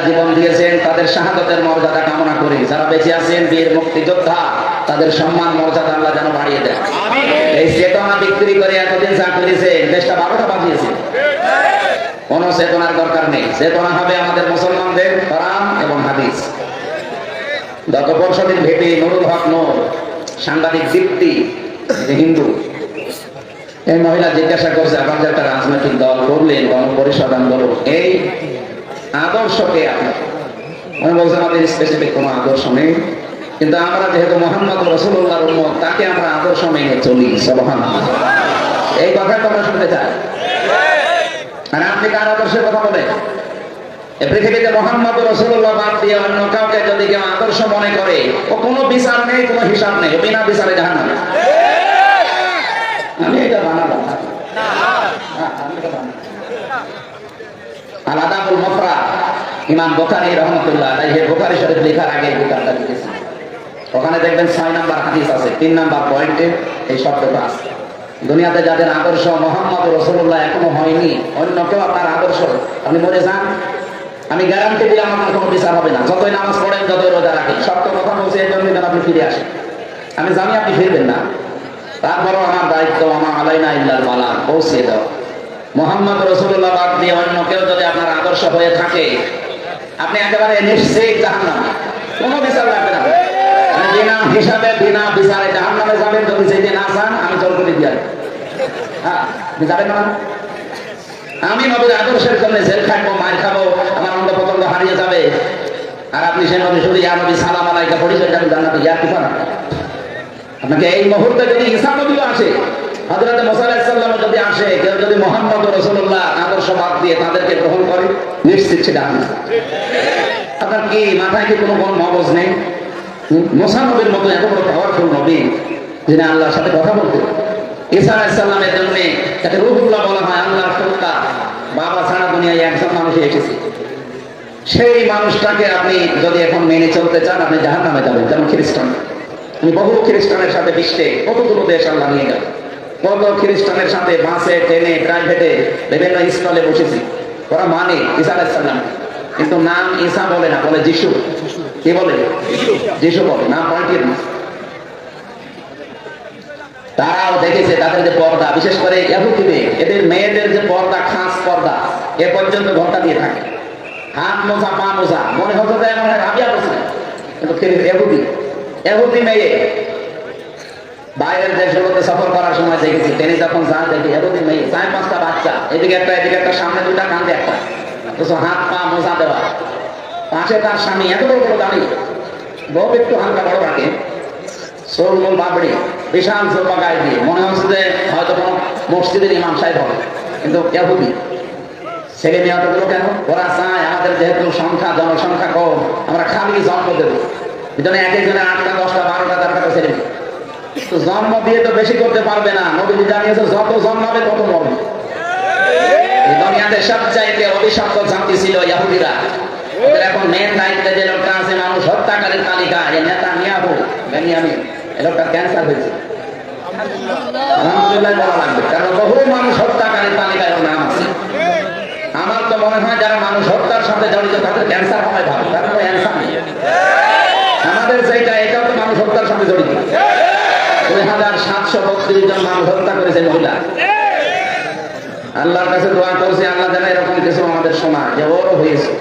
জীবন দিয়েছেন তাদের শাহাদাতের মর্যাদা কামনা করি। যারা বেঁচে আছেন বীর মুক্তিযোদ্ধা তাদের সম্মান মর্যাদা আল্লাহ যেন বাড়িয়ে দেন। এই চেতনা বিক্রি করে এতদিন যা করেছেন দেশটা 12টা বাজিয়েছে। কোন চেতনার দরকার নেই। চেতনা হবে আমাদের মুসলমানদের কোরআন এবং হাদিস। গত পরশুদিন ভেটে নুরুল হক নূর সাংবাদিক দীপ্তি হিন্দু এই মহিলা জিজ্ঞাসা করছে আপনাদের একটা রাজনৈতিক দল করলেন গণপরিষদ আন্দোলন, এই আদর্শকে আপনার আমি বলছি আমাদের স্পেসিফিক কোনো আদর্শ নেই, কিন্তু আমরা যেহেতু মুহাম্মদ রাসূলুল্লাহর উম্মত তাকে আমরা আদর্শ মেনে চলি। সুবহানাল্লাহ। এই কথা তো আমরা শুনতে চাই। আর আপনি কার আদর্শের কথা বলেন? এই পৃথিবীতে মুহাম্মদ রাসূলুল্লাহ বাদ দিয়ে অন্য কাউকে যদি কেউ আদর্শ মনে করে ও কোনো বিচার নেই, কোনো হিসাব নেই, বিনা বিচারে জাহান্নামে। আমি এটা বানাবো না। আল-আদাবুল মুফরাদ ইমাম বুখারী রাহমাতুল্লাহ আলাইহি বুখারী শরীফ লেখার আগে কিতাবটা লিখেছেন। ওখানে দেখবেন 6 নাম্বার হাদিস আছে, 3 নাম্বার পয়েন্টে এই শব্দটা আছে। দুনিয়াতে যাদের আদর্শ মুহাম্মদ রাসূলুল্লাহ এখনো হয়নি, অন্য কেউ আপনার আদর্শ, আপনি মরে যান, আমি গ্যারান্টি দিলাম আপনার কোনো বিচার হবে না। যতই নামাজ পড়েন, যতই রোজা রাখেন, সত্য কথা বলছি এই জন্যই যেন আপনি ফিরে আসেন। আমি জানি আপনি ফিরবেন না, তারপরও আমার দায়িত্ব আমার আলাইনা ইল্লাল বালাগ পৌঁছে দাও। মুহাম্মদ রাসূলুল্লাহ বাদ দিয়ে অন্য কেউ যদি আপনার আদর্শ হয়ে থাকে আপনি একেবারে নিশ্চিত জাহান্নামে, কোনো বিচার লাগবে না। আপনি বিনা হিসাবে বিনা বিচারে জাহান্নামে যাবেন। যদি সেই দিন না যান আমি জল করে দিয়ে হ্যাঁ আপনি যাবেন না। আমি নবীর আদর্শের জন্য জেল খাবো, মার খাবো, আমার অঙ্গ পতঙ্গ হারিয়ে যাবে, আর আপনি সে নবী শুধু ইয়া নবী সালাম আলাইকা পরিচয় যাবেন জান্নাতে, ইয়া কি পান? আপনাকে এই মুহূর্তে যদি ঈসা নবীও আসে, হযরত মুসা আলাইহিস সালাম যদি আসে, কেউ যদি মুহাম্মদ রাসূলুল্লাহ আদর্শ বাদ দিয়ে তাদেরকে গ্রহণ করে, নিশ্চিত সেটা আপনি। আপনার কি মাথায় কি কোনো মগজ নেই? মুসা নবীর মতো এত বড় পাওয়ারফুল নবী যিনি আল্লাহর সাথে কথা বলতেন। ঈসা আলাইহিস সালামের জন্য তাকে রূহুল্লাহ বলা হয়, আল্লাহর সত্তা। বাবা ছাড়া দুনিয়ায় একজন মানুষ এসেছে, সেই মানুষটাকে আপনি যদি এখন মেনে চলতে চান আপনি জাহান্নামে যাবেন। যেমন খ্রিস্টান, আমি বহু খ্রিস্টানের সাথে বিশ্বে কতগুলো দেশ আল্লাহ নিয়ে গেল, কত খ্রিস্টানের সাথে বাসে ট্রেনে প্রাইভেটে বিভিন্ন স্টলে বসেছি। ওরা মানে ঈসা আলাইহিস সালাম, কিন্তু নাম ঈসা বলে না, বলে যিশু। কি বলে? যিশু বলে, নাম পাল্টিয়ে দিয়েছে। তারাও দেখেছে তাদের যে পর্দা, বিশেষ করে ইহুদিদের, এদের মেয়েদের যে পর্দা, খাস পর্দা, এ পর্যন্ত ঘন্টা দিয়ে থাকে, হাত মোজা পা মোজা, মনে হতো যে মনে হয় রাবিয়া বসে, কিন্তু ইহুদি মেয়ে বাইরের দেশগুলোতে সফর করার সময় দেখেছি, ট্রেনে যখন যায় দেখি ইহুদি মেয়ে 4-5টা বাচ্চা, এদিকে একটা সামনে 2টা, কাঁধে একটা, হাত পা মোজা দেওয়া, পাশে তার স্বামী এত বড় বড় দাঁড়িয়ে, বউ একটু হালকা বড় রাখে, সোলমুল বাবড়ি, বিশাল জোপা গায়ে দিয়ে, মনে হচ্ছে যে হয়তো কোনো মসজিদের ইমাম সাহেব হবে, কিন্তু ইহুদি। ছেলে মেয়ে অতগুলো কেন? ওরা চায় আমাদের যেহেতু জনসংখ্যা কম, আমরা খালি জন্ম দেবো, এই জন্য এক একজনের 8টা 10টা 12টা 13টা ছেলে মেয়ে। তো জন্ম দিয়ে তো বেশি করতে পারবে না, নবীজি জানিয়েছে যত জন্মাবে তত মরবে। এই দুনিয়াতে সবচাইতে অভিশপ্ত জাতি ছিল ইহুদিরা। ওদের এখন মেন দায়িত্বে যে লোকটা আছে মানুষ হত্যাকারীর তালিকা, এই নেতানিয়াহু, বেনিয়ামিন, এই লোকটা ক্যান্সার হয়েছে। আলহামদুলিল্লাহ বলা লাগবে, কারণ বহু মানুষ হত্যাকারীর তালিকায় নাম আছে। আমার তো মনে হয় যারা মানুষ হত্যার সাথে জড়িত তাদের ক্যান্সার হয় ভালো, তার কোনো ক্যান্সার নেই। আমাদের যেটা, এটাও তো মানুষ হত্যার সাথে জড়িত। 2732 জন মানুষ হত্যা করেছে মহিলা। আল্লাহর কাছে দোয়া করছি, আল্লাহ যেন এরকম কিছু আমাদের সমাজ যে ওরও হয়েছে।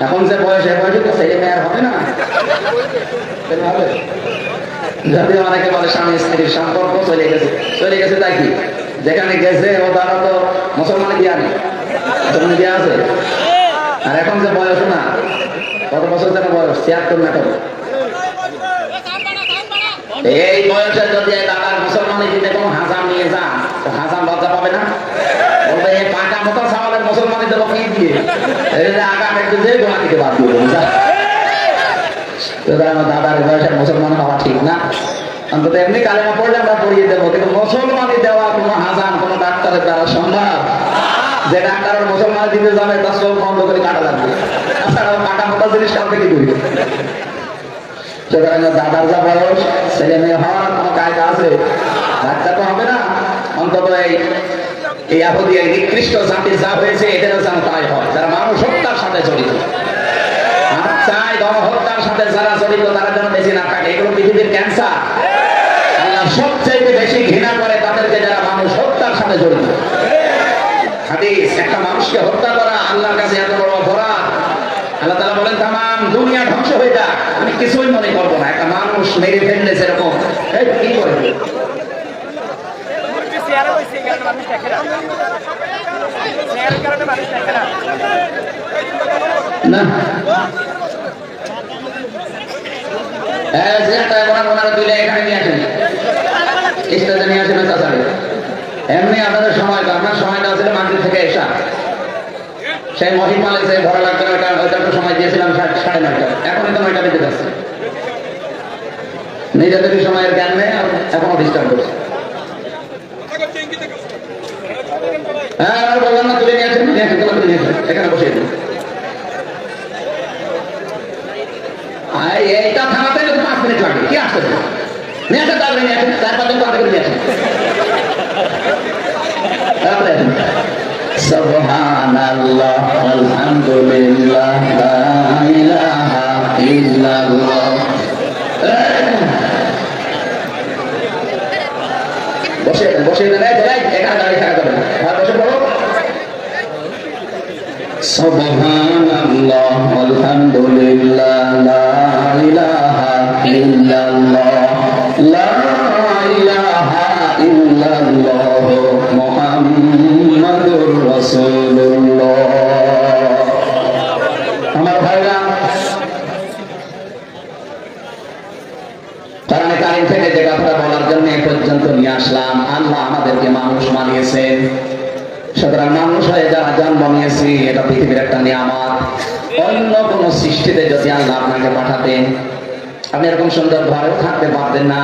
এখন যে বয়সে তো ছেলে মেয়ে আর হবে না, যদি অনেকে বলে স্বামী স্ত্রীর সম্পর্ক চলে গেছে তাই কি, যেখানে গেছে ও তারা তো মুসলমানে দিয়া নেই, মুসলমানে দিয়া আছে। আর এখন যে বয়স না, কত বছর যেন বয়স, 76 না কত, এই বয়সে যদি দাদার মুসলমানে যদি কোনো হাজাম নিয়ে যান, তো হাজাম লজ্জা পাবে না? বলবে এই পাকা মতো সামালের মুসলমানে দেবো কি দিয়ে, আগাম একটু যে গোলা থেকে বাদ দিয়ে দাদার বয়সের মুসলমান হওয়া ঠিক না। অন্তত এমনি কালেমা পড়লে আমরা পড়িয়ে দেবো, কিন্তু মুসলমানি দেওয়া কোনো হাজাম কোনো ডাক্তারের দ্বারা সম্ভব? যে ডাক্তারের মুসলমান দিতে যাবে তার চোখ বন্ধ করে কাটা লাগবে, তাছাড়াও কাটা মোটা জিনিস কাল থেকে দুই। সুতরাং দাদার যা বয়স, ছেলে মেয়ে হওয়ার কোনো কায়দা আছে? বাচ্চা তো হবে না, অন্তত এই এই ইহুদি এই নিকৃষ্ট জাতি যা হয়েছে এদেরও যেন তাই হয়, যারা মানুষ হত্যার সাথে জড়িত। আর চাই গণহত্যার সাথে যারা জড়িত তারা যেন বেশি না থাকে। এগুলো পৃথিবীর ক্যান্সার। আল্লাহ সবচেয়ে বেশি ঘৃণা করে তাদেরকে যারা মানুষ হত্যার সাথে জড়িত। হাদিস, একটা মানুষকে হত্যা করা আল্লাহর কাছে এত বড় অপরাধ। আল্লাহ তাআলা বলেন তামাম দুনিয়া ধ্বংস হয়ে যাক, আমি কিছুই মনে করবো না। একটা মানুষ মেরে ফেললে সেরকম কি করে না এমনি আপনাদের সময় আপনার সময়টা ছিল মাগরিব থেকে এসা। সেই মহিমালে যে ভরা লাগবে ওইটা তো সময় দিয়েছিলাম 9:30। এখনই তো 9টা বেজে যাচ্ছে। নিজেদের সময়ের জ্ঞান নেই, এখনো ডিস্টার্ব করছে। হ্যাঁ বললাম না, তুলে নিয়েছেন, এখানে বসিয়ে দিন। এইটা থামাতে 5 মিনিট লাগবে। কি আসছে নিয়ে আসেন, তারপরে নিয়ে আসেন, 4-5 জন কথা নিয়ে আসেন। সুবহানাল্লাহ আলহামদুলিল্লাহ লা ইলাহা ইল্লাল্লাহ। বসে এখানে দাঁড়িয়ে থাকা যাবে না। বসে পড়ো। সুবহানাল্লাহ আলহামদুলিল্লাহ লা ইলাহা ইল্লাল্লাহ লা ইলাহা ইল্লাল্লাহ মুহাম্মাদুর রাসূলুল্লাহ। আমার ভাইরা, কোরআনে কারীম থেকে যে কথাটা বলার জন্য এ পর্যন্ত নিয়ে আসলাম, আল্লাহ আমাদেরকে মানুষ বানিয়েছেন। সুতরাং মানুষ হয়ে যারা জন্ম নিয়েছি এটা পৃথিবীর একটা নিয়ামত। অন্য কোন সৃষ্টিতে যদি আল্লাহ আপনাকে পাঠাতেন, আপনি এরকম সুন্দর ঘরেও থাকতে পারতেন না।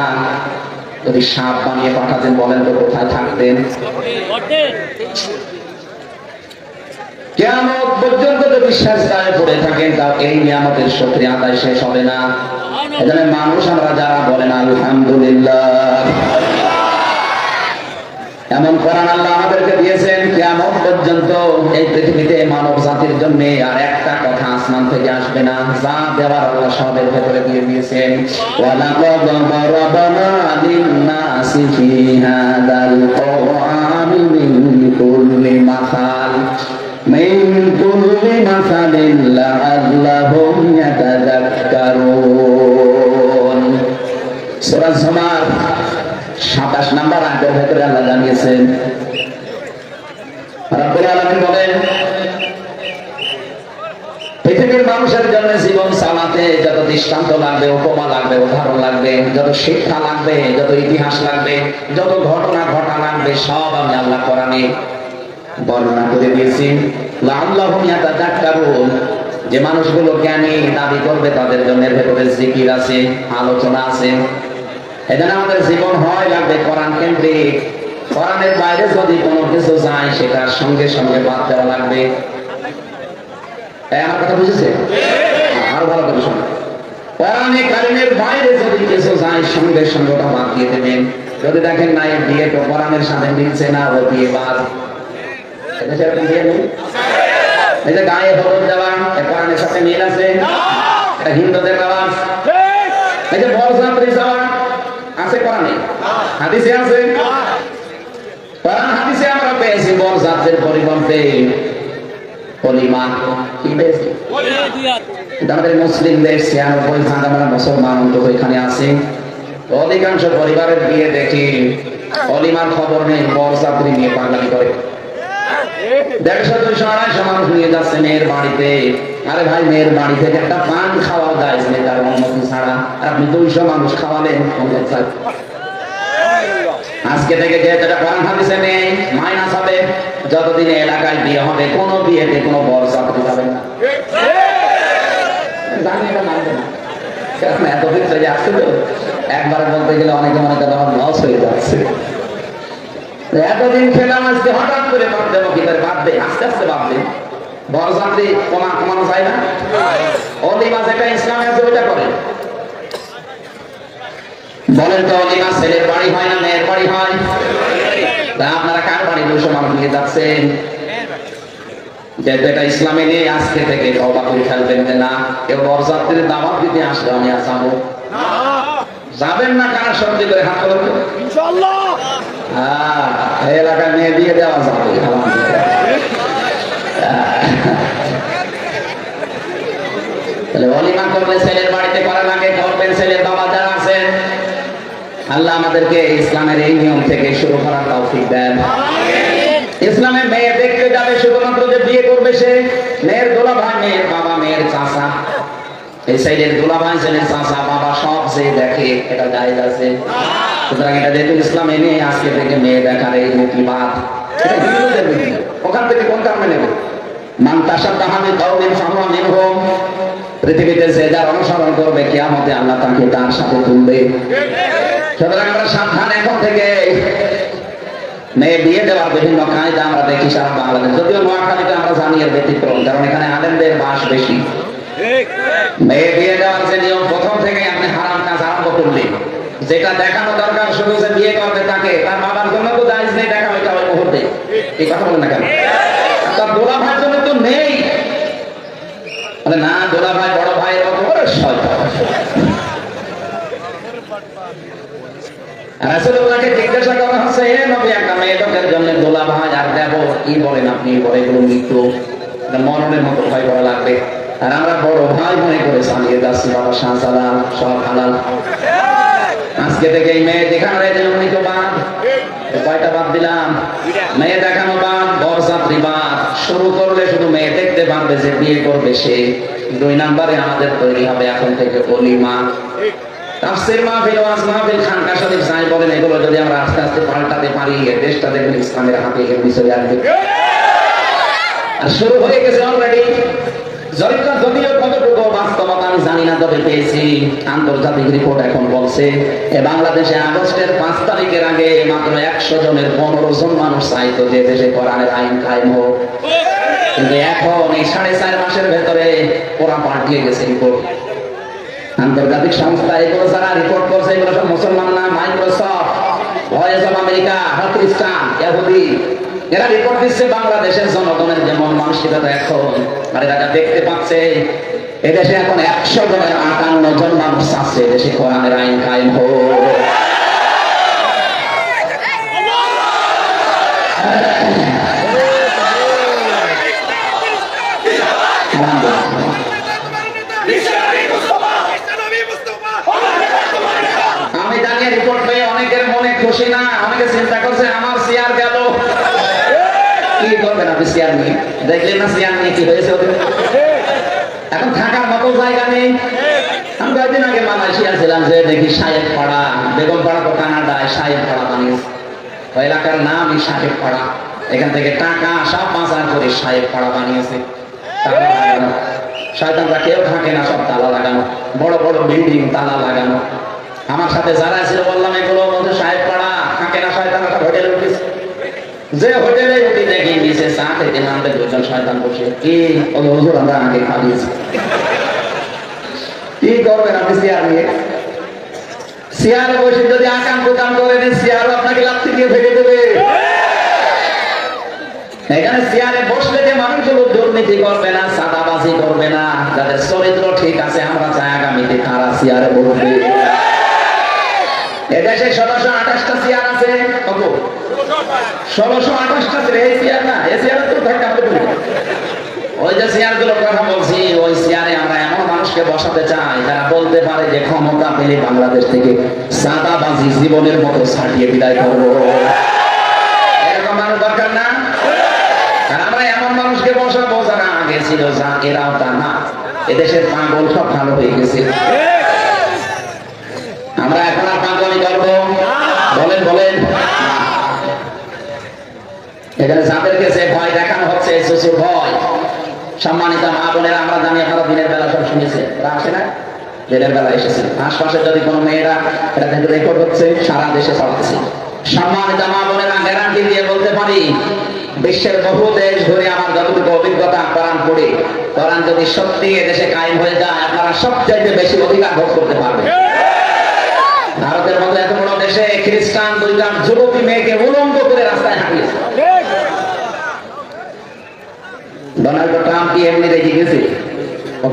যদি সাপ বানিয়ে পাঠাতেন, বলেন তো কোথায় থাকতেন? কিয়ামত পর্যন্ত যদি সিজদায় পড়ে থাকেন, তাও এই নিয়ামতের শুকরিয়া আদায় শেষ হবে না। এজন্য মানুষ আমরা যারা বলেন আলহামদুলিল্লাহ। এমন কোরআন আল্লাহ আমাদেরকে দিয়েছেন, কিয়ামত পর্যন্ত এই পৃথিবীতে মানব জাতির জন্য আর একটা কথা আসমান থেকে আসবে না। যা দেওয়ার আল্লাহ সবের ভেতরে দিয়ে দিয়েছেন। ওয়ালাকাদ বারাবানা লিন-নাসি ফি হাদাল কুরআনি মিন কুল্লি মাসাল লাআল্লাহুম ইয়াতাযাক্কারুন। সূরা যুমার 27 নম্বর আয়াতের ভেতরে আল্লাহ জানিয়েছেন, রব্বুল আলামিন বলেন, পৃথিবীর মানুষের জন্য জীবন চালাতে যত দৃষ্টান্ত লাগবে, উপমা লাগবে, উদাহরণ লাগবে, যত শিক্ষা লাগবে, যত ইতিহাস লাগবে, যত ঘটনা ঘটা লাগবে, সব আমি আল্লাহ কোরআনে বর্ণনা করে দিয়েছি। লাআল্লাহুম ইয়াতাযাক্কারুন, যে মানুষগুলো জ্ঞানী দাবি করবে তাদের জন্য এর ভেতরে জিকির আছে, আলোচনা আছে। এজন্য আমাদের জীবন হয় লাগবে কোরআন কেন্দ্রিক। কোরআনের বাইরে যদি কোনো কিছু যায় সেটার সঙ্গে সঙ্গে বাদ দেওয়া লাগবে। আমার কথা বুঝেছে? আরো ভালো করে শুনুন। কোরআনে কারিমের বাইরে যদি কিছু যায় সঙ্গে সঙ্গে ওটা বাদ দিয়ে দেবেন। যদি দেখেন না এই বিয়ে তো কোরআনের সাথে মিলছে না, ও বিয়ে বাদ। এটা সেরকম বিয়ে নেই। এই যে গায়ে হলুদ দেওয়া কোরআনের সাথে মিল আছে, এটা হিন্দুদের নামাজ। এই যে বরযাত্রী যাওয়া আছে কোরআনে, হাদিসে আছে। কোরআন হাদিসে আমরা পেয়েছি বরযাত্রীর পরিবর্তে ওলিমা। কি পেয়েছি? আমাদের মুসলিম দেশ 96% আমরা মুসলমান তো ওইখানে আছে। অধিকাংশ পরিবারের বিয়ে দেখি ওলিমার খবর নেই, বরযাত্রী নিয়ে পাগলামি করে। 150-200 মানুষ নিয়ে যাচ্ছে মেয়ের বাড়িতে। আরে ভাই, মেয়ের বাড়ি থেকে একটা পান খাওয়া যায় তার অনুমতি ছাড়া, আপনি 200 মানুষ খাওয়ালেন। আজকে থেকে যেহেতু এটা কোরআন হাদিসে নেই, মাইনাস হবে। যতদিন এলাকায় বিয়ে হবে, কোনো বিয়েতে কোনো বরযাত্রী যাবে না। জানি এটা মানবে না, কারণ এতদিন চলে আসছে তো। একবার বলতে গেলে অনেকে মনে করেন আমার লস হয়ে যাচ্ছে। এতদিন খেলাম, আজকে হঠাৎ করে বাদ দেবো কি করে? বাদ দে, আস্তে আস্তে বাদ দে। বরযাত্রী কমানো যায় না। অলিমা যেটা ইসলামে আছে ওইটা করে। বলেন তো, অলিমা ছেলের বাড়ি হয় না মেয়ের বাড়ি হয়? আপনারা কার বাড়ি 200 মানুষ নিয়ে যাচ্ছেন? যেহেতু এটা ইসলামে নিয়ে আজকে থেকে তওবা করে ফেলবেন যে না কেউ বরযাত্রীর দাওয়াত দিতে আসলে আমি আর যাবো যাবেন না। কারা সত্যি করে হাত করবেন ইনশাআল্লাহ। হ্যাঁ, এই এলাকায় মেয়ে দিয়ে দেওয়া যাবে তাহলে ওলিমা করলে ছেলের বাড়িতে করার আগে করবেন ছেলের বাবা যারা আছেন। আল্লাহ আমাদেরকে ইসলামের এই নিয়ম থেকে শুরু করার তৌফিক দেন। ইসলামে মেয়ে দেখতে যাবে শুধুমাত্র যে বিয়ে করবে সে, মেয়ের দোলা ভাই, মেয়ের বাবা, মেয়ের চাচা, এই সাইডের দোলা ভাই, ছেলের চাচা, বাবা সব যে দেখে এটা জায়েজ আছে। সুতরাং এটা যেহেতু ইসলাম এনে আজকে থেকে মেয়ে দেখার এই মুক্তিবাদ, ওখান থেকে কোন কারণে নেবে? মান তাশাব্বাহা বিকাওমিন ফাহুয়া মিনহুম। পৃথিবীতে যে যার অনুসরণ করবে কিয়ামতে আল্লাহ তাকে তার সাথে তুলবে। সুতরাং আমরা সাবধান এখন থেকে। মেয়ে বিয়ে দেওয়ার বিভিন্ন কায়দা আমরা দেখি সারা বাংলাদেশ, যদিও নোয়াখালীতে আমরা জানি এর ব্যতিক্রম, কারণ এখানে আলেমদের বাস বেশি। মেয়ে বিয়ে দেওয়ার যে নিয়ম, প্রথম থেকে আপনি হারাম কাজ আরম্ভ করলেন। যেটা দেখানো দরকার শুধু যে বিয়ে করবে তাকে, তার বাবার জন্য তো জায়েজ নেই দেখা ওইটা ওই মুহূর্তে। এই কথা বলেন না কেন? তার দোলা ভাইয়ের জন্য তো নেই। বলে না দোলা ভাই বড় ভাইয়ের মতো করে শয়তান। রাসূলুল্লাহকে জিজ্ঞাসা করা হচ্ছে, হে নবী, একটা মেয়ে লোকের জন্য দোলা ভাই আর দেব কি বলেন আপনি? বলে এগুলো মৃত্যু, মরণের মতো ভয় করা লাগবে। আর আমরা বড় ভাই মনে করে চালিয়ে যাচ্ছি, বাবা শাহজালাল সব হালাল। আজকে থেকে এই মেয়ে দেখানোর জন্য তো বাদ, কয়টা বাদ দিলাম? মেয়ে দেখানো বাদ, বরযাত্রী বাদ। শুরু করলে শুধু মেয়ে দেখতে পারবে, যে বিয়ে করবে সে। 2 নম্বরে আমাদের তৈরি হবে এখন থেকে ওলিমা, তাফসীর মাহফিল, ওয়াজ মাহফিল, খানকা শরীফ যাই বলেন, এগুলো যদি আমরা আস্তে আস্তে পাল্টাতে পারি, দেশটা দেখবেন ইসলামের হাতে এমনি চলে আসবে। আর শুরু হয়ে গেছে অলরেডি। জরিপটা যদিও কতটুকু বাস্তবতা আমি জানি না, তবে পেয়েছি আন্তর্জাতিক রিপোর্ট এখন বলছে বাংলাদেশে আগস্টের 5 তারিখের আগে মাত্র 100 জনের 15 জন মানুষ চাইতো যে দেশে কোরআনের আইন কায়েম হোক। কিন্তু এখন এই 4.5 মাসের ভেতরে ওরা পাল্টিয়ে গেছে রিপোর্ট। আন্তর্জাতিক সংস্থা এগুলো যারা রিপোর্ট করছে এগুলো সব মুসলমান না, মাইক্রোসফট, ভয়েস অফ আমেরিকা, খ্রিস্টান, ইহুদি, এরা রিপোর্ট দিচ্ছে বাংলাদেশের জনগণের যেমন মানসিকতা এখন, আর এরা দেখতে পাচ্ছে এদেশে এখন 100 জনের 58 জন মানুষ আছে দেশে কোরআনের আইন কায়েম হোক। আমি জানি রিপোর্ট পেয়ে অনেকের মনে খুশি না, অনেকে চিন্তা করছে আমার চেয়ার গেল। কি করবেন আপনি চেয়ার নিয়ে? দেখলেন না চেয়ার নিয়ে কি হয়েছে ওদের? এখন থাকার মতো জায়গা নেই। আমি কয়েকদিন আগে মালয়েশিয়া ছিলাম, যে দেখি সাহেব পাড়া, বেগম পাড়া তো কানাডায় সাহেব পাড়া বানিয়েছে। ওই এলাকার নামই সাহেব পাড়া। এখান থেকে টাকা সব পাচার করে সাহেব পাড়া বানিয়েছে। শয়তানরা কেউ থাকে না, সব তালা লাগানো, বড় বড় বিল্ডিং তালা লাগানো। আমার সাথে যারা ছিল বললাম এগুলো মধ্যে সাহেব পাড়া থাকে না, শয়তানরা হোটেলে উঠেছে। যে হোটেলে উঠি দেখি নিচে চা খেতে নামতে 2 জন শয়তান বসে। কি হুজুর আমরা আগে খাইয়েছি। কি করবেন আপনি চেয়ার নিয়ে? চেয়ারে বসে যদি আকাম কুকাম করে দেন, চেয়ারও আপনাকে লাথি দিয়ে ফেলে দেবে। এখানে চেয়ারে বসলে যে মানুষগুলো দুর্নীতি করবে না, চাঁদাবাজি করবে না, যাদের চরিত্র ঠিক আছে, আমরা চাই আগামীতে তারা চেয়ারে বসবে। এদেশে 1628টা চেয়ার আছে। কত? 1628টা চেয়ার। এই চেয়ার না, এই চেয়ার তো ধাক্কা হবে। ওই যে চেয়ার গুলোর কথা বলছি, ওই চেয়ারে আমরা এমন মানুষকে বসাতে চাই যারা বলতে পারে যে ক্ষমতা পেলে বাংলাদেশ থেকে চাঁদাবাজি জীবনের মতো ছাড়িয়ে বিদায় করবো। এরকম মানুষ দরকার না? আমরা এমন মানুষকে বসাবো যারা আগে ছিল, যা এরাও তা না। এদেশের পাগল সব ভালো হয়ে গেছে। আমরা এখন আর পাগলামি করবো? বলেন বলেন। এখানে যাদেরকে যে ভয় দেখানো হচ্ছে, শ্বশুর ভয়। সম্মানিত মা বোনেরা, আমরা জানি আপনারা দিনের বেলা সব শুনেছে, আসে না? দিনের বেলা এসেছে। আশপাশে যদি কোনো মেয়েরা এটা কিন্তু রেকর্ড হচ্ছে, সারা দেশে চলতেছে। সম্মানিত মা বোনেরা, গ্যারান্টি দিয়ে বলতে পারি, বিশ্বের বহু দেশ ধরে আমার যতটুকু অভিজ্ঞতা কোরআন পড়ে, কোরআন যদি সত্যি এদেশে কায়েম হয়ে যায়, আপনারা সবচাইতে বেশি অধিকার ভোগ করতে পারবেন। ভারতের মতো এত বড় দেশে খ্রিস্টান দুইটা যুবতী মেয়েকে উলঙ্গ করে রাস্তায় হাঁটিয়েছে। ডোনাল্ড ট্রাম্প কি এমনি রেখে গেছে?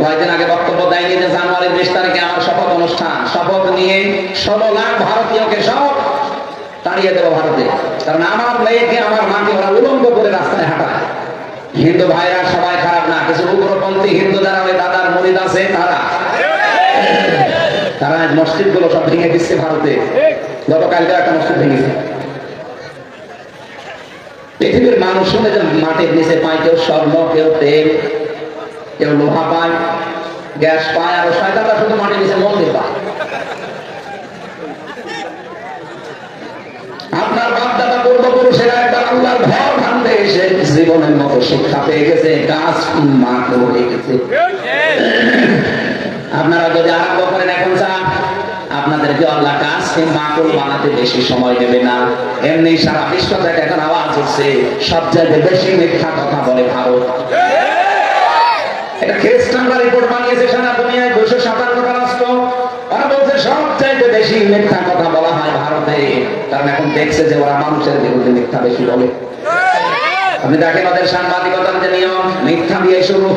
কয়েকদিন আগে বক্তব্য দেয়নি যে জানুয়ারির 20 তারিখে আমার শপথ অনুষ্ঠান, শপথ নিয়ে 16 লাখ ভারতীয়কে সব তাড়িয়ে দেবো ভারতে, কারণ আমার মেয়েকে আমার মাকে ওরা উলঙ্গ করে রাস্তায় হাঁটায়। হিন্দু ভাইরা সবাই খারাপ না, কিছু উগ্রপন্থী হিন্দু যারা ওই দাদার মুরিদ আছে তারা মসজিদ গুলো সব ভেঙে দিচ্ছে ভারতে। গতকালকে একটা মসজিদ ভেঙেছে। পৃথিবীর মানুষ শুনে যে মাটির নিচে পায় কেউ স্বর্ণ, কেউ তেল, কেউ লোহা পায়, গ্যাস পায়, আর শয়তানরা শুধু মাটির নিচে মন্দির পায়। আপনার বাপদাদা পূর্বপুরুষেরা একটা আল্লাহর ভয় ভাঙতে এসে জীবনের মতো শিক্ষা পেয়ে গেছে, গাছ মাটি হয়ে গেছে। আপনারা যদি আরম্ভ করেন এখন চান, আপনাদেরকে আল্লাহ গাছকে মাকুল বানাতে বেশি সময় দেবে না। এমনি সারা বিশ্ব থেকে এখন আওয়াজ হচ্ছে সবচেয়ে বেশি মিথ্যা কথা বলে ভারত। এটা খ্রিস্টানরা রিপোর্ট বানিয়েছে, সারা দুনিয়ায় 257টা রাষ্ট্র, ওরা বলছে সবচাইতে বেশি মিথ্যা কথা বলা হয় ভারতে, কারণ এখন দেখছে যে ওরা মানুষের বিরুদ্ধে মিথ্যা বেশি বলে। আপনি দেখেন ওদের সাংবাদিকতার যে নিয়ম, মিথ্যা দিয়ে শুরু।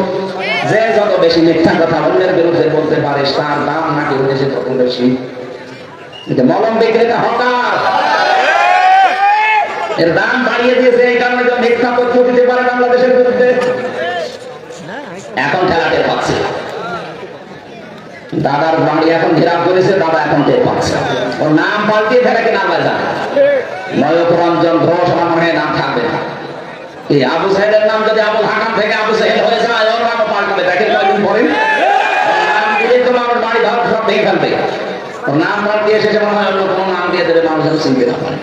যে যত বেশি মিথ্যা কথা অন্যের বিরুদ্ধে বলতে পারে তার দাম নাকি হয়েছে তত বেশি। মলম বিক্রেতা হকার, এর দাম বাড়িয়ে দিয়েছে এই কারণে যে মিথ্যা তথ্য দিতে পারে বাংলাদেশের বিরুদ্ধে। এখন ঠেলাতে পাচ্ছে, দাদার বাড়ি এখন ঘেরাও করেছে, দাদা এখন টের পাচ্ছে। ওর নাম পাল্টিয়ে ফেলে কিনা আমরা জানি। নয়করঞ্জন ঘোষ আমার মনে নাম থাকবে না। এই আবু সাহেবের নাম যদি আবুল হাকাম থেকে আবু সাহেব হয়ে যায়, ওর নামও পাল্টাবে। দেখেন কয়েকদিন পরে নাম দিলে তো আমার বাড়ি ঘর সব ভেঙে ফেলবে। ওর নাম পাল্টিয়ে এসেছে মনে হয় অন্য কোনো নাম দিয়ে দেবে, মানুষ যেন চিনতে না পারে।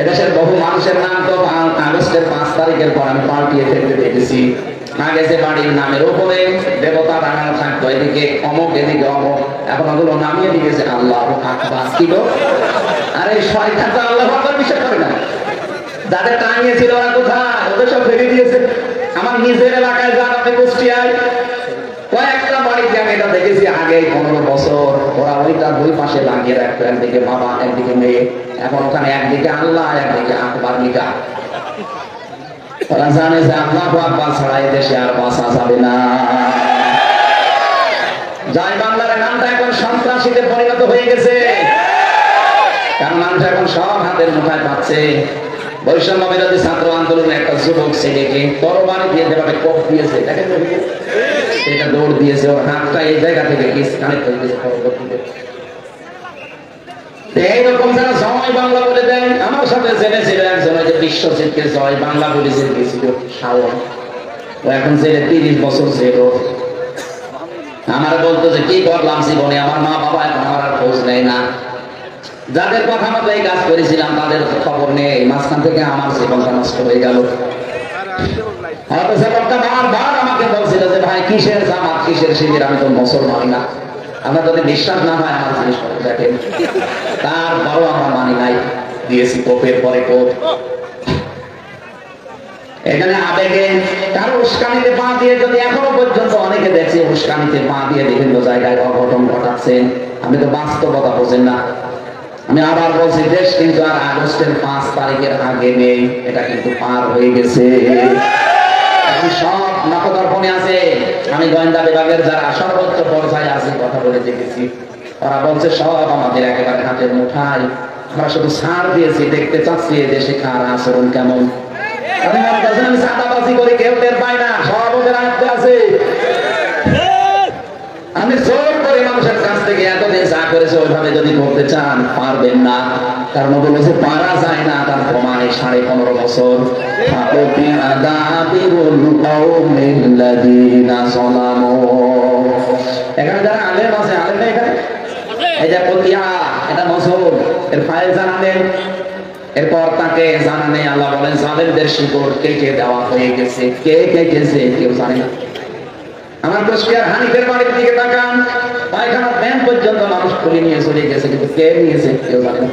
এদেশের বহু মানুষের নাম তো আগস্টের 5 তারিখের পর আমি পাল্টিয়ে ফেলতে দেখেছি। আগে যে বাড়ির নামের উপরে দেবতা রাঙানো থাকতো, এদিকে অমক এদিকে অমক, এখন ওগুলো নামিয়ে দিয়েছে আল্লাহ আকবার। কি গো, আরে শয়তান তো আল্লাহ আকবার বিশ্বাস করে না। যাদের টাঙিয়েছিল ওরা কোথায়? ওদের সব ফেলে দিয়েছে। আমার নিজের এলাকায় যান, আপনি কুষ্টিয়ায় কয়েকটা বাড়িতে আমি এটা দেখেছি আগে 15 বছর, ওরা ওইটা দুই পাশে লাগিয়ে রাখতো, একদিকে বাবা একদিকে মেয়ে। এখন ওখানে একদিকে আল্লাহ একদিকে আকবার লিখা। ওরা জানে যে আল্লাহ আকবার ছাড়া এই দেশে আর বাঁচা যাবে না। জয় বাংলার নামটা এখন সন্ত্রাসীদের পরিণত হয়ে গেছে, কারণ মানুষ এখন সব হাতের মুঠায় পাচ্ছে। বৈষম্য বিরোধী ছাত্র আন্দোলনে একটা যুবক ছেলেকে তরবারি দিয়ে যেভাবে কোপ দিয়েছে, দেখেন এটা দৌড় দিয়েছে, ওর হাতটা এই জায়গা থেকে কানেক্ট হয়ে গেছে পরবর্তীতে। এইরকম যারা জয় বাংলা বলে দেয়, আমার সাথে জেলে ছিল একজন, ওই যে বিশ্বজিৎকে জয় বাংলা বলে জেল গেছিল শাওন, ও এখন জেলে 30 বছর জেল। আমার বলতো যে কি করলাম জীবনে, আমার মা বাবা এখন আমার আর খোঁজ নেয় না। যাদের কথা মতো এই কাজ করেছিলাম তাদের খবর নেই, মাঝখান থেকে আমার জীবনটা নষ্ট হয়ে গেল। হয়তো সেবকটা বারবার আমাকে বলছিল যে ভাই কিসের জামাত কিসের শিবির, আমি তো মুসলমানই না। আমার যদি বিশ্বাস না হয় আমার জিনিস দেখেন, তারপরও আমার মানি নাই, দিয়েছি কোপের পরে কোপ। এখানে আবেগে কারো উস্কানিতে পা দিয়ে, যদি এখনো পর্যন্ত অনেকে দেখছে উস্কানিতে পা দিয়ে বিভিন্ন জায়গায় অঘটন ঘটাচ্ছেন, আপনি তো বাস্তবতা বোঝেন না। আমি আবার বলছি, দেশ কিন্তু আর আগস্টের 5 তারিখের আগে নেই, এটা কিন্তু পার হয়ে গেছে। এখন সব নখদর্পণে আছে। আমি গোয়েন্দা বিভাগের যারা সর্বোচ্চ পর্যায়ে আছে কথা বলে দেখেছি, ওরা বলছে সব আমাদের একেবারে হাতের মুঠায়, আমরা শুধু ছাড় দিয়েছি, দেখতে চাচ্ছি দেশে কার আচরণ কেমন। আমি মনে করছেন আমি চাঁদাবাজি করে কেউ টের পাই না, সব ওদের আয়ত্তে আছে। আমি জোর করে মানুষের কাছ থেকে এতদিন যা করেছে ওইভাবে যদি করতে চান পারবেন না, কারণ ওগুলো যে পারা যায় না তার প্রমাণ 15.5 বছর। এখানে যারা আলেম আছে, আলেম না এখানে, এই যে পতিয়া এটা মজুর, এর ফাইল জানালেন, এরপর তাকে জানানে আল্লাহ বলেন জালেমদের শিকড় কেটে দেওয়া হয়ে গেছে। কে কেটেছে কেউ জানে না। আমার কুষ্টিয়ার হানিফের বাড়ির দিকে তাকান, পায়খানার প্যান পর্যন্ত মানুষ খুলে নিয়ে চলে গেছে, কিন্তু কে নিয়েছে কেউ জানে না।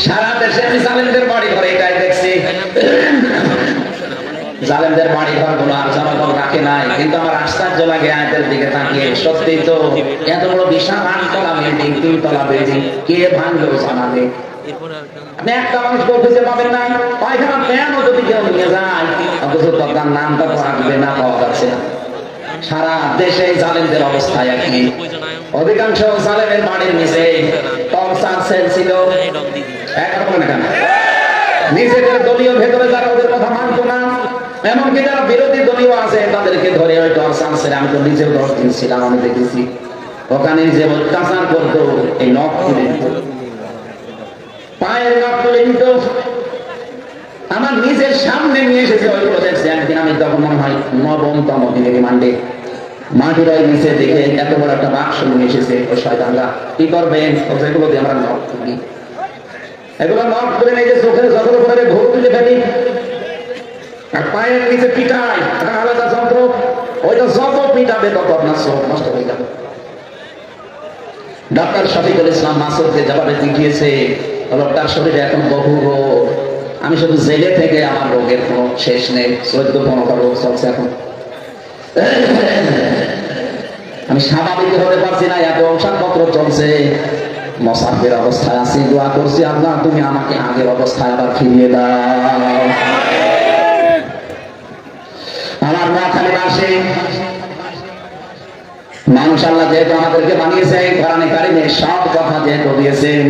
সারা দেশে আমি জালেমদের বাড়ি ঘরে এটাই দেখছি। জালেমদের বাড়ি ঘরগুলো আর জনগণ রাখে নাই, কিন্তু আমার আশ্চর্য লাগে আয়াতের দিকে তাকিয়ে। সত্যি তো, এত বড় বিশাল 8 তলা বিল্ডিং, 3 তলা বিল্ডিং কে ভাঙলো জানাবে? আপনি একটা মানুষ খুঁজে পাবেন না। পায়খানা প্যানও যদি কেউ নিয়ে যায়, অথচ তার নামটা তো আসবে না, পাওয়া যাচ্ছে না। সারা দেশে জালেমদের অবস্থা একই। অধিকাংশ জালেমের বাড়ির নিচে টমসার সেল ছিল। একরকম না, নিজেদের দলীয় ভেতরে যারা ওদের কথা মানত না, এমনকি যারা বিরোধী দলীয় আছে তাদেরকে ধরে ওই টমসার সেল, আমি তো নিজেও 10 দিন ছিলাম, আমি দেখেছি ওখানে যে অত্যাচার করতো, এই নখ তুলে নিত, পায়ের নখ তুলে নিত। আমার নিজের সামনে নিয়ে এসেছে ওইগুলো দেখছে। একদিন আমি তখন মনে হয় 9ম দিনের রিমান্ডে, মাটির ওই নিচে দেখে এত বড় একটা বাক্স নিয়ে এসেছে। ও শয়তানরা কি করবেন, সেগুলো দিয়ে আমরা নখ তুলি, এগুলো নখ তুলে নিয়ে যে চোখের জগৎ করে ঘুর তুলে ফেলি, আর পায়ের নিচে পিটাই, একটা আলাদা যন্ত্র, ওইটা যত পিটাবে তত আপনার চোখ নষ্ট হয়ে যাবে। ডাক্তার শফিকুল ইসলাম মাসুদকে জবাবে জিজ্ঞেসে, লোকটার শরীরে এখন বহু রোগ, আমি শুধু জেলে থেকে আমার রোগের কোনো শেষ নেই, 14-15টা রোগ চলছে এখন, আমি স্বাভাবিক হতে পারছি না, এত ঔষধপত্র চলছে, মশাকের অবস্থায় আছি, দোয়া করছি আল্লাহ তুমি আমাকে আগের অবস্থায় আবার ফিরিয়ে দাও। আমার নোয়াখালী বাসে মানুষ আল্লাহ যেহেতু আমাদেরকে বানিয়েছে, কোরআনে কারিমে সব কথা যেহেতু দিয়েছেন,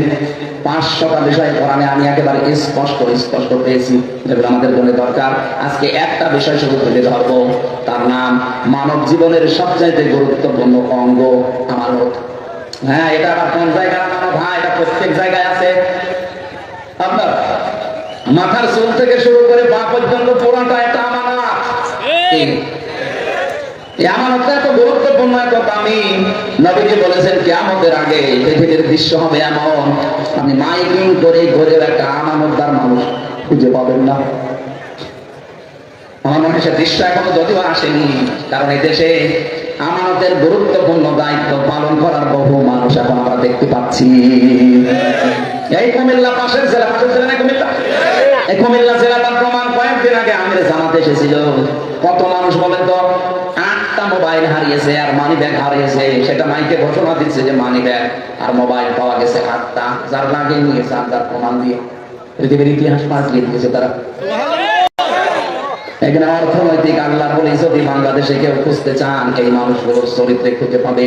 500টা বিষয় কোরআনে আমি একেবারে স্পষ্ট পেয়েছি, যেগুলো আমাদের জন্য দরকার। আজকে একটা বিষয় শুধু তুলে ধরবো, তার নাম মানব জীবনের সবচাইতে গুরুত্বপূর্ণ অঙ্গ আমানত। হ্যাঁ, এটা আবার কোন জায়গায় আমানত? হ্যাঁ, এটা প্রত্যেক জায়গায় আছে। আপনার মাথার চুল থেকে শুরু করে পা পর্যন্ত পুরোটা একটা আমানত। আমানতটা এত গুরুত্বপূর্ণ, এত দামি। নবীজি বলেছেন কিয়ামতের আগে পৃথিবীর দৃশ্য হবে এমন, আপনি মাইকিং করে ঘরের একটা আমানতদার মানুষ খুঁজে পাবেন না। আমার মনে হয় সে দৃশ্য এখনো যদিও আসেনি, কারণ এই দেশে আমানতের গুরুত্বপূর্ণ দায়িত্ব পালন করার বহু মানুষ এখন আমরা দেখতে পাচ্ছি। এই কুমিল্লা পাশের জেলা না কুমিল্লা, এই কুমিল্লা জেলা তার প্রমাণ। কয়েকদিন আগে আমির জামাত এসেছিল, কত মানুষ বলেন তো? 8টা মোবাইল হারিয়েছে আর মানি ব্যাগ হারিয়েছে, সেটা মাইকে ঘোষণা দিচ্ছে যে মানি ব্যাগ আর মোবাইল পাওয়া গেছে 8টা, যার লাগে নিয়েছে তার প্রমাণ দিয়ে পৃথিবীর ইতিহাস পাল্টিয়ে দিয়েছে তারা। এখানে অর্থনৈতিক আল্লাহ বলে যদি বাংলাদেশে কেউ খুঁজতে চান, এই মানুষগুলোর চরিত্রে খুঁজে পাবে।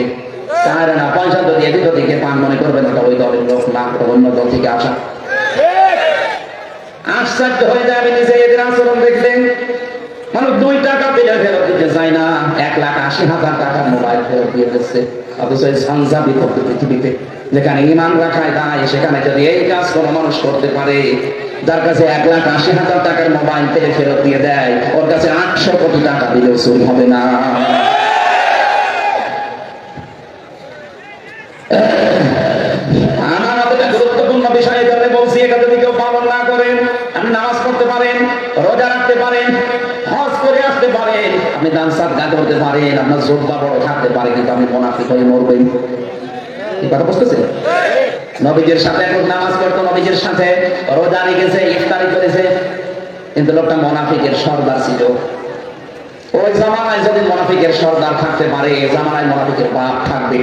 চায় না পয়সা যদি এদিক ওদিকে পান, মনে করবেন ওটা ওই দলের লোক না, অন্য দল থেকে আসা। আশ্চর্য হয়ে যাবে নিজে এদের আচরণ দেখলেন। মানুষ 2 টাকা দিলে ফেরত দিতে চায় না, 1,80,000 টাকার মোবাইল ফেরত দিয়ে দিচ্ছে। অথচ এই ঝঞ্ঝাবি করতে পৃথিবীতে যেখানে ইমান রাখায় দায়, সেখানে যদি এই কাজ কোনো মানুষ করতে পারে, যার কাছে 1,80,000 টাকার মোবাইল পেলে ফেরত দিয়ে দেয়, ওর কাছে 800 কোটি টাকা দিলেও চুরি হবে না। গুরুত্বপূর্ণ বিষয় এখানে বলছি, এটা যদি কেউ পালন না করেন, আপনি নামাজ পড়তে পারেন, রোজা রাখতে পারেন, হজ করে আসতে পারেন, আপনি দান সাদকা করতে পারেন, আপনার যোদ্ধা বড় থাকতে পারে, কিন্তু আপনি মুনাফিক হয়ে মরবেন। এই কথা বুঝতেছেন? নবীজির সাথে এখন নামাজ পড়তো, নবীজির সাথে রোজা রেখেছে, ইফতারি করেছে, কিন্তু লোকটা মুনাফিকের সর্দার ছিল। ওই জামানায় যদি মুনাফিকের সর্দার থাকতে পারে, জামানায় মুনাফিকের বাপ থাকবে।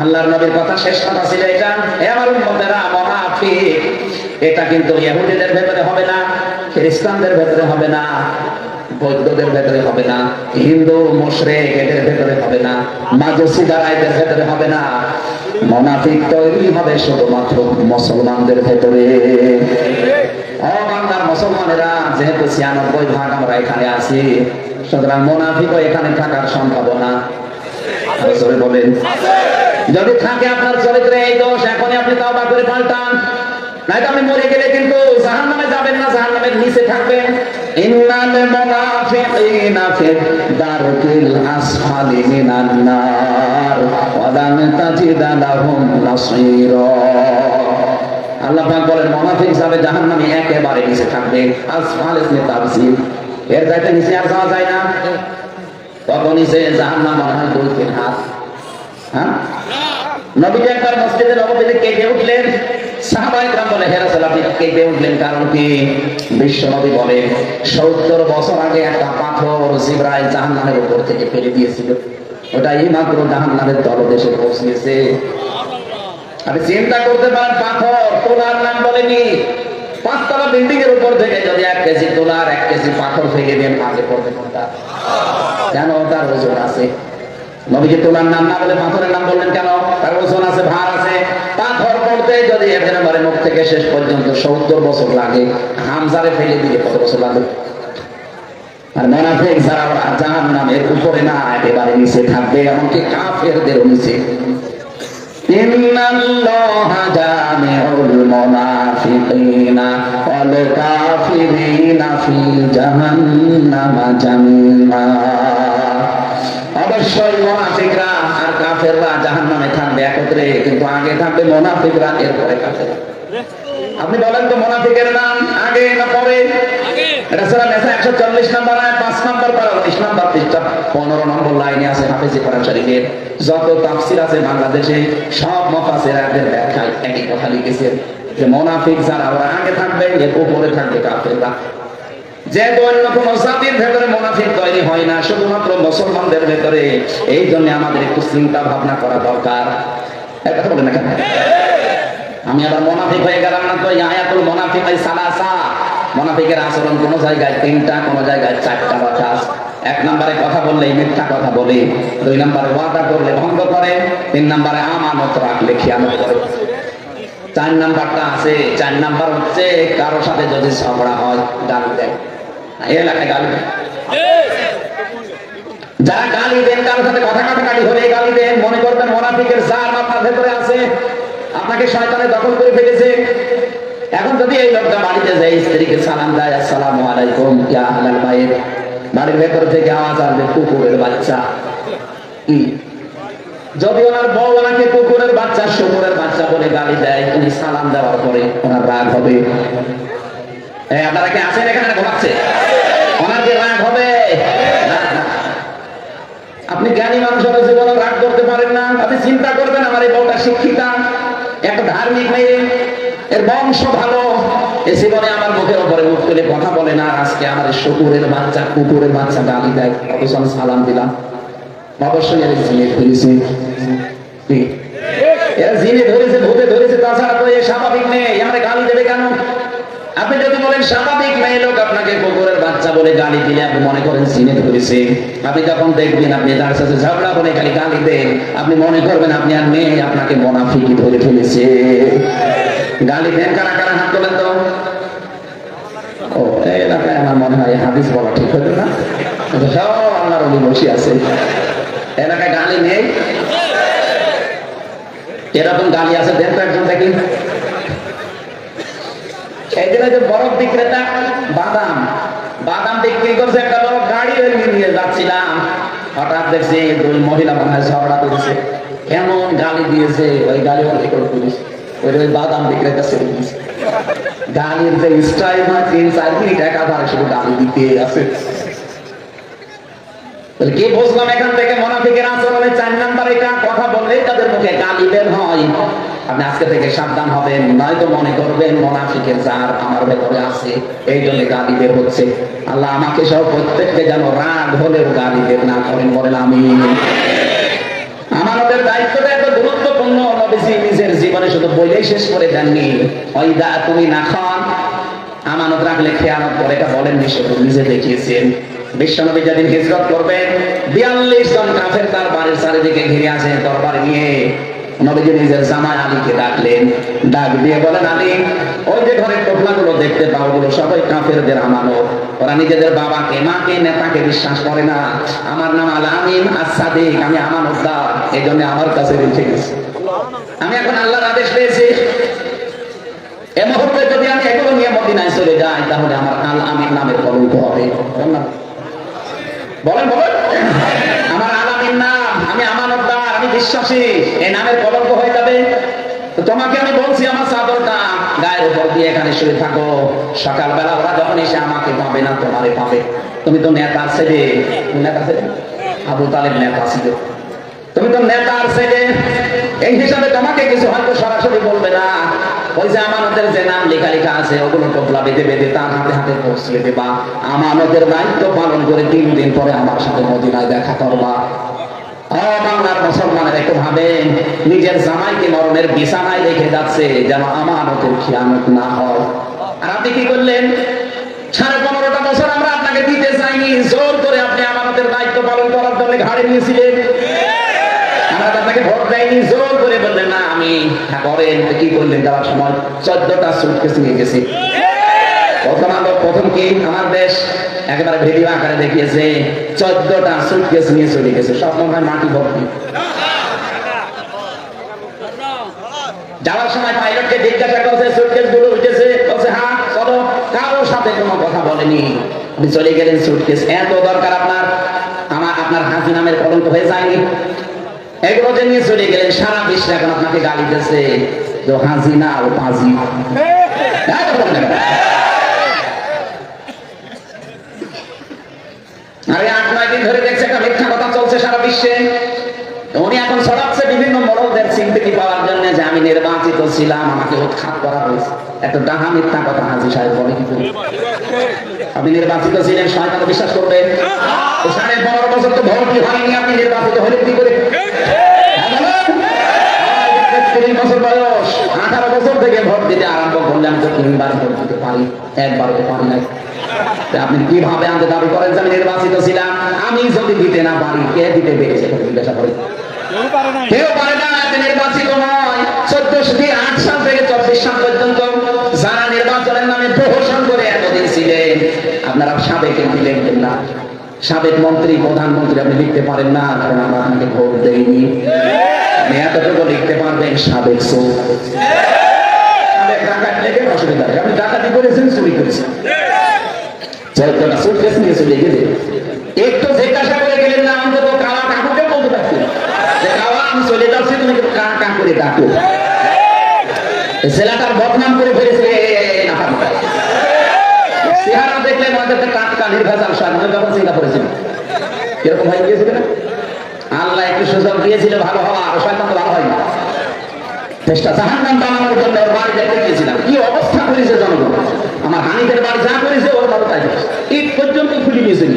আল্লাহর নবীর কথা শেষ কথা ছিল এটা, হে আমার উম্মতেরা, মুনাফিক এটা কিন্তু ইহুদিদের ভেতরে হবে না, খ্রিস্টানদের ভেতরে হবে না, বৌদ্ধদের ভেতরে হবে না, হিন্দু মুশরিক এদের ভেতরে হবে না, মাজুসি দারাইদের ভেতরে হবে না। মুনাফিক তৈরি হবে শুধুমাত্র মুসলমানদের ভেতরে। ও বাংলার মুসলমানেরা, যেহেতু 96% আমরা এখানে আছি, সুতরাং মুনাফিকও এখানে থাকার সম্ভাবনা বলেন। যদি থাকে আপনার চরিত্রে এই দোষ, এখনই আপনি তওবা করে পাল্টান, নাইতো আপনি মরে গেলে কিন্তু জাহান্নামে যাবেন না, জাহান্নামের নিচে থাকবেন। ইন্নাল মুনাফিকিনা ফি দারকিল আসফালি মিনান নার ওয়া লান তাজিদ লাহুম নাসীরা। আল্লাহ পাক বলেন মুনাফিক যাবে জাহান্নামে, একেবারে নিচে থাকবে। আসফাল ইসমে তাফসীর, এর চাইতে নিচে আর যাওয়া যায় না। কত নিচে? জাহান্নাম মনে হয় 2-3 হাত। হ্যাঁ, নবীজি একবার মসজিদে নববীতে কেঁদে উঠলেন, সাহাবায়ে কেরাম বলে, হে রাসূল আপনি কেঁপে উঠলেন কারণ কি? বিশ্বনবী বলে 70 বছর আগে একটা পাথর জিবরাইল জাহান্নামের উপর থেকে ফেলে দিয়েছিল, ওটা এই মাত্র জাহান্নামের তলদেশে পৌঁছেছে। আপনি চিন্তা করতে পারেন, পাথর তোলার নাম বলেনি। 5 তলা বিল্ডিং এর উপর থেকে যদি 1 কেজি তোলার 1 কেজি পাথর ফেলে দেন, মাঝে পড়বে কোনটা? কেন? তার ওজন আছে। নবীজি তোলার নাম না বলে পাথরের নাম বললেন কেন? তার ওজন আছে, ভার আছে। পাথর পড়তে যদি একেবারে মুখ থেকে শেষ পর্যন্ত 70 বছর লাগে, হামজারে ফেলে দিলে কত বছর লাগে? আর মুনাফিক যারা জাহান্নামের উপরে না, একেবারে নিচে থাকবে, এমনকি কাফেরদেরও নিচে। ইন্নাল্লাহা জামিউল মুনাফিকিনা ওয়াল কাফিরিনা ফি জাহান্নামা জামিআ। অবশ্যই মুনাফিকরা আর কাফেররা জাহান্নামে থাকবে একত্রে, কিন্তু আগে থাকবে মুনাফিকরা, এরপরে কাফেররা। আপনি বলেন তো মুনাফিকের নাম আগে না পরে? এটা সূরা নিসা 140 নম্বর আয়াত 5 নম্বর পারা 19 নম্বর পৃষ্ঠা 15 নম্বর লাইনে আছে। হাফেজে কোরআন শরীফের যত তাফসীর আছে বাংলাদেশে সব মুফাসসিরদের ব্যাখ্যায় একই কথা লিখেছেন যে মুনাফিক যারা ওরা আগে থাকবে, এর উপরে থাকবে কাফেররা। যে অন্য কোন জাতির ভেতরে মুনাফিক তৈরি হয় না, শুধুমাত্র মুসলমানদের ভেতরে। এই জন্য আমাদের একটু চিন্তা ভাবনা করা দরকার। এক কথা বলেন না কেন? আমি আবার মুনাফিক হয়ে গেলাম না তো? আয়াতুল মুনাফিকাই সালাসা, মুনাফিকের আচরণ কোন জায়গায় 3টা, কোন জায়গায় 4টা বা 5। 1 নম্বরে কথা বললে মিথ্যা কথা বলে, 2 নম্বরে ওয়াদা করলে ভঙ্গ করে, 3 নম্বরে আমানত রাখলে খেয়ানত করে। 4 নাম্বারটা আছে, 4 নাম্বার হচ্ছে কারোর সাথে যদি ঝগড়া হয় গালি দেয়। এই এলাকায় গালি দেয়, যারা গালি দেন, কারোর সাথে কথা কাটাকাটি হলে গালি দেন, মনে করবেন মুনাফিকের জার আপনার ভেতরে আছে, আপনাকে শয়তানে দখল করে ফেলেছে। এখন যদি এই লোকটা বাড়িতে যায়, স্ত্রীকে সালাম দেয়, আসসালামু আলাইকুম ইয়া আহলাল বাইত, বাড়ির ভেতর থেকে আওয়াজ আসবে কুকুরের বাচ্চা। যদি ওনার বউ ওনাকে কুকুরের বাচ্চা, শুকুরের বাচ্চা বলে গালি দেয়, উনি সালাম দেওয়ার পরে ওনার রাগ হবে? আপনারা কি আছেন এখানে? ঘুমাচ্ছে? ওনার যে রাগ হবে? আপনি জ্ঞানী মানুষের জীবনে রাগ করতে পারেন না। আপনি চিন্তা করবেন, আমার এই বউটা শিক্ষিতা, একটা ধার্মিক মেয়ে, এর বংশ ভালো, এ জীবনে আমার মুখের উপরে মুখ তুলে কথা বলে না, আজকে আমার শুকুরের বাচ্চা কুকুরের বাচ্চা গালি দেয়, অথচ আমি সালাম দিলাম। অবশ্যই এর জিনে ধরেছে, এরা জিনে ধরেছে, ভূতে ধরেছে, তাছাড়া তো এ স্বাভাবিক নেই। আমরা গালি দেবে কেন? আপনি যদি বলেন স্বাভাবিক মেয়ে লোক আপনাকে কুকুরের বাচ্চা বলে গালি দিলে, আপনি মনে করেন জিনে ধরেছে। আপনি যখন দেখবেন আপনি তার সাথে ঝগড়া বলে খালি গালি দেন, আপনি মনে করবেন আপনি আর মেয়ে, আপনাকে মুনাফিকি ধরে ফেলেছে। গালি দেন কারা কারা? হাত তোলেন তো। ও, এই এলাকায় আমার মনে হয় হাদিস বলা ঠিক হতো না, সব আল্লাহর ওলি বসে আছে। এলাকায় গালি নেই? এরকম গালি আছে, দেন তো একজন দেখি। এই দিনে যে বরফ বিক্রেতা বাদাম বাদাম বিক্রি করছে একটা লোক, গাড়ি নিয়ে যাচ্ছিলাম, হঠাৎ দেখছি 2 মহিলা মনে হয় ঝগড়া করেছে, কেমন গালি দিয়েছে। ওই গালি করে পুলিশ ওই বাদাম বিক্রেতা ছেড়ে দিয়েছে। গালির যে স্টাইল হয় 3-4 মিনিট একাধারে শুধু গালি দিতে আছে। কি বুঝলাম এখান থেকে? মুনাফিকের আচরণে 4 নাম্বার এটা, কথা বললেই তাদের মুখে গালি বের হয়। আপনি আজকে থেকে সাবধান হবেন, নয়তো মনে করবেন মুনাফিকের জার আমার ভেতরে আছে, এই জন্য গালি বের হচ্ছে। আল্লাহ আমাকে সব প্রত্যেককে যেন রাগ হলেও গালি বের না করেন, বলেন আমিন। আমাদের দায়িত্বটা এত গুরুত্বপূর্ণ, নবীজি নিজের জীবনে শুধু বইলেই শেষ করে দেননি। ওয়াইদা তুমি না খান, আমানত রাখলে খেয়ানত করে, এটা বলেননি, শুধু নিজে দেখিয়েছেন। বিশ্বনবী যেদিন হিজরত করবেন, 42 জন কাফের তার বাড়ির চারিদিকে ঘিরে আসে তরবারি নিয়ে। নবীজি নিজের জামাই আলীকে ডাকলেন, ডাক দিয়ে বলেন, আলী, ওই যে ঘরের টোপলাগুলো দেখতে পাও, ওগুলো সবাই কাফেরদের আমানত। ওরা নিজেদের বাবাকে, মাকে, নেতাকে বিশ্বাস করে না। আমার নাম আল আমিন আস-সাদিক, আমি আমানতদার, এই জন্য আমার কাছে রেখে গেছি। আমি এখন আল্লাহর আদেশ পেয়েছি, এই মুহূর্তে যদি আমি এগুলো নিয়ে মদিনায় চলে যাই, তাহলে আমার আল আমিন নামের কলঙ্ক হবে। বলেন বলেন, আমার আল আমিন নাম, আমি আমানতদার, আমি বিশ্বাসী, এই নামের কলঙ্ক হয়ে যাবে। তো তোমাকে আমি বলছি, আমার চাদরটা গায়ের উপর দিয়ে এখানে শুয়ে থাকো, সকালবেলা ওরা যখন এসে আমাকে পাবে না, তোমারে পাবে। তুমি তো নেতা ছেলে, নেতা ছেলে, আবু তালেব নেতা ছিল, তুমি তো নেতার ছেলে, এই হিসাবে তোমাকে কিছু হয়তো সরাসরি বলবে না, ওই যে আমানতের যে নাম লেখা লেখা আছে ওগুলো টোপলা বেঁধে বেঁধে তার হাতে হাতে পৌঁছে দেবা, আমানতের দায়িত্ব পালন করে 3 দিন পরে আমার সাথে মদিনায় দেখা করবা। বাংলার মুসলমানের একটু ভাবেন, নিজের জামাইকে মরণের বিছানায় রেখে যাচ্ছে যেন আমানতের খেয়ানত না হয়। আর আপনি কি করলেন? 15.5টা বছর আমরা আপনাকে দিতে চাইনি, জোর করে আপনি আমানতের দায়িত্ব পালন করার জন্য ঘাড়ে নিয়েছিলেন। আমরা আপনাকে ভোট দেয়নি, জোর করে বললেন না আমি করেন। কি করলেন? যাওয়ার সময় 14টা সুটকেস নিয়ে গেছি। প্রথম কি আমার দেশ একেবারে ভিডিও আকারে দেখিয়েছে, 14টা সুটকেস নিয়ে চলে গেছে, সব মনে হয় মাটি ভর্তি। যাওয়ার সময় পাইলটকে জিজ্ঞাসা করছে সুটকেস গুলো উঠেছে, বলছে হ্যাঁ চলো, কারোর সাথে কোনো কথা বলেনি, আপনি চলে গেলেন সুটকেস। এত দরকার আপনার, আপনার হাজি নামের কলঙ্ক হয়ে যায়নি? এগুলো যে নিয়ে চলে গেলেন, সারা বিশ্বে এখন আপনাকে গালি দিতেছে যে হাজি না ও পাজি। আরে 8-9 দিন ধরে দেখছে একটা মিথ্যা কথা চলছে সারা বিশ্বে। উনি এখন ছড়াচ্ছে বিভিন্ন মরলদের সিম্পেথি পাওয়ার জন্য যে আমি নির্বাচিত ছিলাম, আমাকে উৎখাত করা হয়েছে। এত ডাহা মিথ্যা কথা হাজি সাহেব বলে কি করে? আপনি নির্বাচিত ছিলেন, শয়তান বিশ্বাস করবেন? 15.5 বছর তো ভোটই হয়নি, আপনি নির্বাচিত হলেন কি করে? 30 বছর বয়স, 18 বছর থেকে ভোট দিতে আরম্ভ করলাম, তো 3বার ভোট দিতে পারি, একবারও তো পারি নাই। আপনি কিভাবে আমাকে দাবি করেন যে আমি নির্বাচিত ছিলাম? আমি যদি দিতে না পারি, কে দিতে পেরেছে জিজ্ঞাসা করি? কেউ পারে না। আপনি নির্বাচিত নয়। 1408 সাল থেকে 24 সাল পর্যন্ত যারা নির্বাচনের নামে প্রহসন করে এতদিন ছিলেন, আপনারা সাবেক এমপি লিখবেন না, সাবেক মন্ত্রী প্রধানমন্ত্রী আপনি লিখতে পারেন না, কারণ আমরা আপনাকে ভোট দেইনি। আপনি এতটুকু লিখতে পারবেন সাবেক চোর, সাবেক ডাকাত লেখেন, অসুবিধা নেই। আপনি ডাকাতি করেছেন, চুরি করেছেন, 14টা সুটকেস নিয়ে চলে গেলে একটু জিজ্ঞাসা করে গেলেন না? অন্তত কালা কাকুকে বলতে পারতেন যে কালা আমি চলে যাচ্ছি, তুমি কা করে ডাকো। ছেলেটার বদনাম করে ফেলেছে। চেহারা দেখলে আমাদের টাটকা নির্ভেজাল সাধারণ যখন চিন্তা করেছিল কিরকম হয়ে গিয়েছিল না? আল্লাহ একটু সুযোগ দিয়েছিল ভালো হওয়া, আর শয়তান তো ভালো হয়নি। চেষ্টা জাহান্নাম বানানোর জন্য ওর বাড়ি দেখতে গিয়েছিলাম, কি অবস্থা করেছে জনগণ। আমার হানিদের বাড়ি যা করেছে ওর বাড়ি তাই ঈদ পর্যন্ত খুলে নিয়েছিল।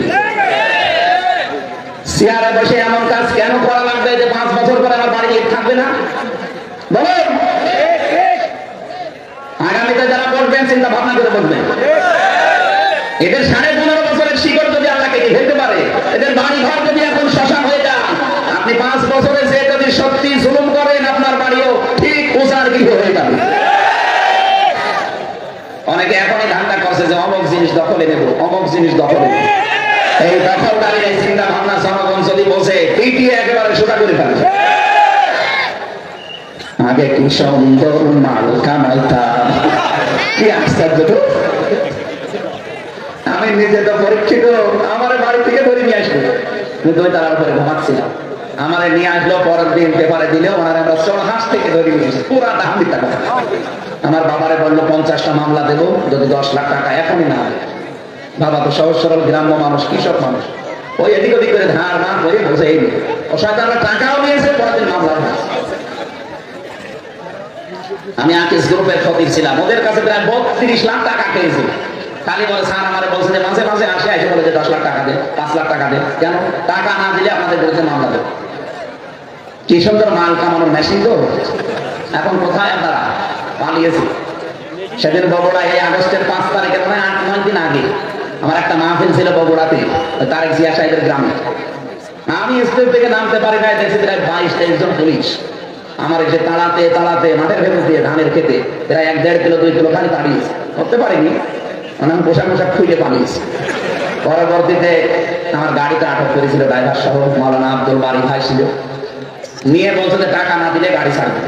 চেয়ারে বসে এমন কাজ কেন করা লাগবে যে 5 বছর পরে আমার বাড়ি ঈদ থাকবে না? বলেন, আগামীতে যারা বসবেন চিন্তা ভাবনা করে বসবেন। এদের 15.5 বছরের শিকড় যদি আল্লাহ কেটে ফেলতে পারে, এদের বাড়ি ঘর যদি এখন শ্মশান হয়ে যান, আপনি 5 বছরে যে যদি সত্যি জুলুম করেন, আপনার বাড়িও ঠিক উজাড় গৃহ হয়ে যাবে। অনেকে এখনই ধান্দা করছে যে অমুক জিনিস দখলে নেব, অমুক জিনিস দখলে নেব। এই দখলদারির এই চিন্তা ভাবনা জনগণ যদি বসে, পিটিয়ে একেবারে সোজা করে ফেলে। আগে কি সুন্দর মাল কামাইতাম, কি আশ্চর্য! আমি নিজে তো পরীক্ষিত, আমার বাড়ি থেকে ধরে নিয়ে আসবো, কিন্তু তার উপরে ঘুমাচ্ছিলাম। আমার নিয়ে আসলো, পরের দিন পেপারে দিলে ওনার আমরা চড়হাস থেকে ধরে নিয়ে এসে পুরা দাম দিতে হবে। আমার বাবারে বললো 50টা মামলা দেবো যদি 10 লাখ টাকা এখনই না হবে। বাবা তো সহজ সরল গ্রাম্য মানুষ, কৃষক মানুষ, ওই এদিক ওদিক করে ধার না করে বসে এই ও শয়তানরা টাকাও নিয়েছে, পরের দিন মামলা। আমি আকিস গ্রুপের খতিব ছিলাম, ওদের কাছে প্রায় 32 লাখ টাকা খেয়েছি। খালি বলে স্যার আমার বলছে যে মাঝে মাঝে আসে এসে বলে যে 10 লাখ টাকা দে, 5 লাখ টাকা দে। কেন? টাকা না দিলে আপনাদের বিরুদ্ধে মামলা দেবে। কি সুন্দর মাল কামানোর মেশিন তো। এখন কোথায় আপনারা? পালিয়েছে। সেদিন বগুড়া এই আগস্টের 5 তারিখে, মানে 8-9 দিন আগে আমার একটা মাহফিল ছিল বগুড়াতে, তারেক জিয়া সাহেবের গ্রামে। আমি স্টেজ থেকে নামতে পারি না, দেখছি প্রায় 22-23 জন পুলিশ আমার এসে তাড়াতে তাড়াতে মাঠের ভেতর দিয়ে ধানের খেতে প্রায় 1-1.5 কিলো 2 কিলো খালি তাড়িয়েছে। করতে পারিনি, মানে আমি পোশাক খুলে পালিয়েছি। পরবর্তীতে আমার গাড়িতে আটক করেছিল ড্রাইভার সহ মাওলানা আব্দুল বারি ভাই ছিল, নিয়ে বলছে যে টাকা না দিলে গাড়ি ছাড়বে।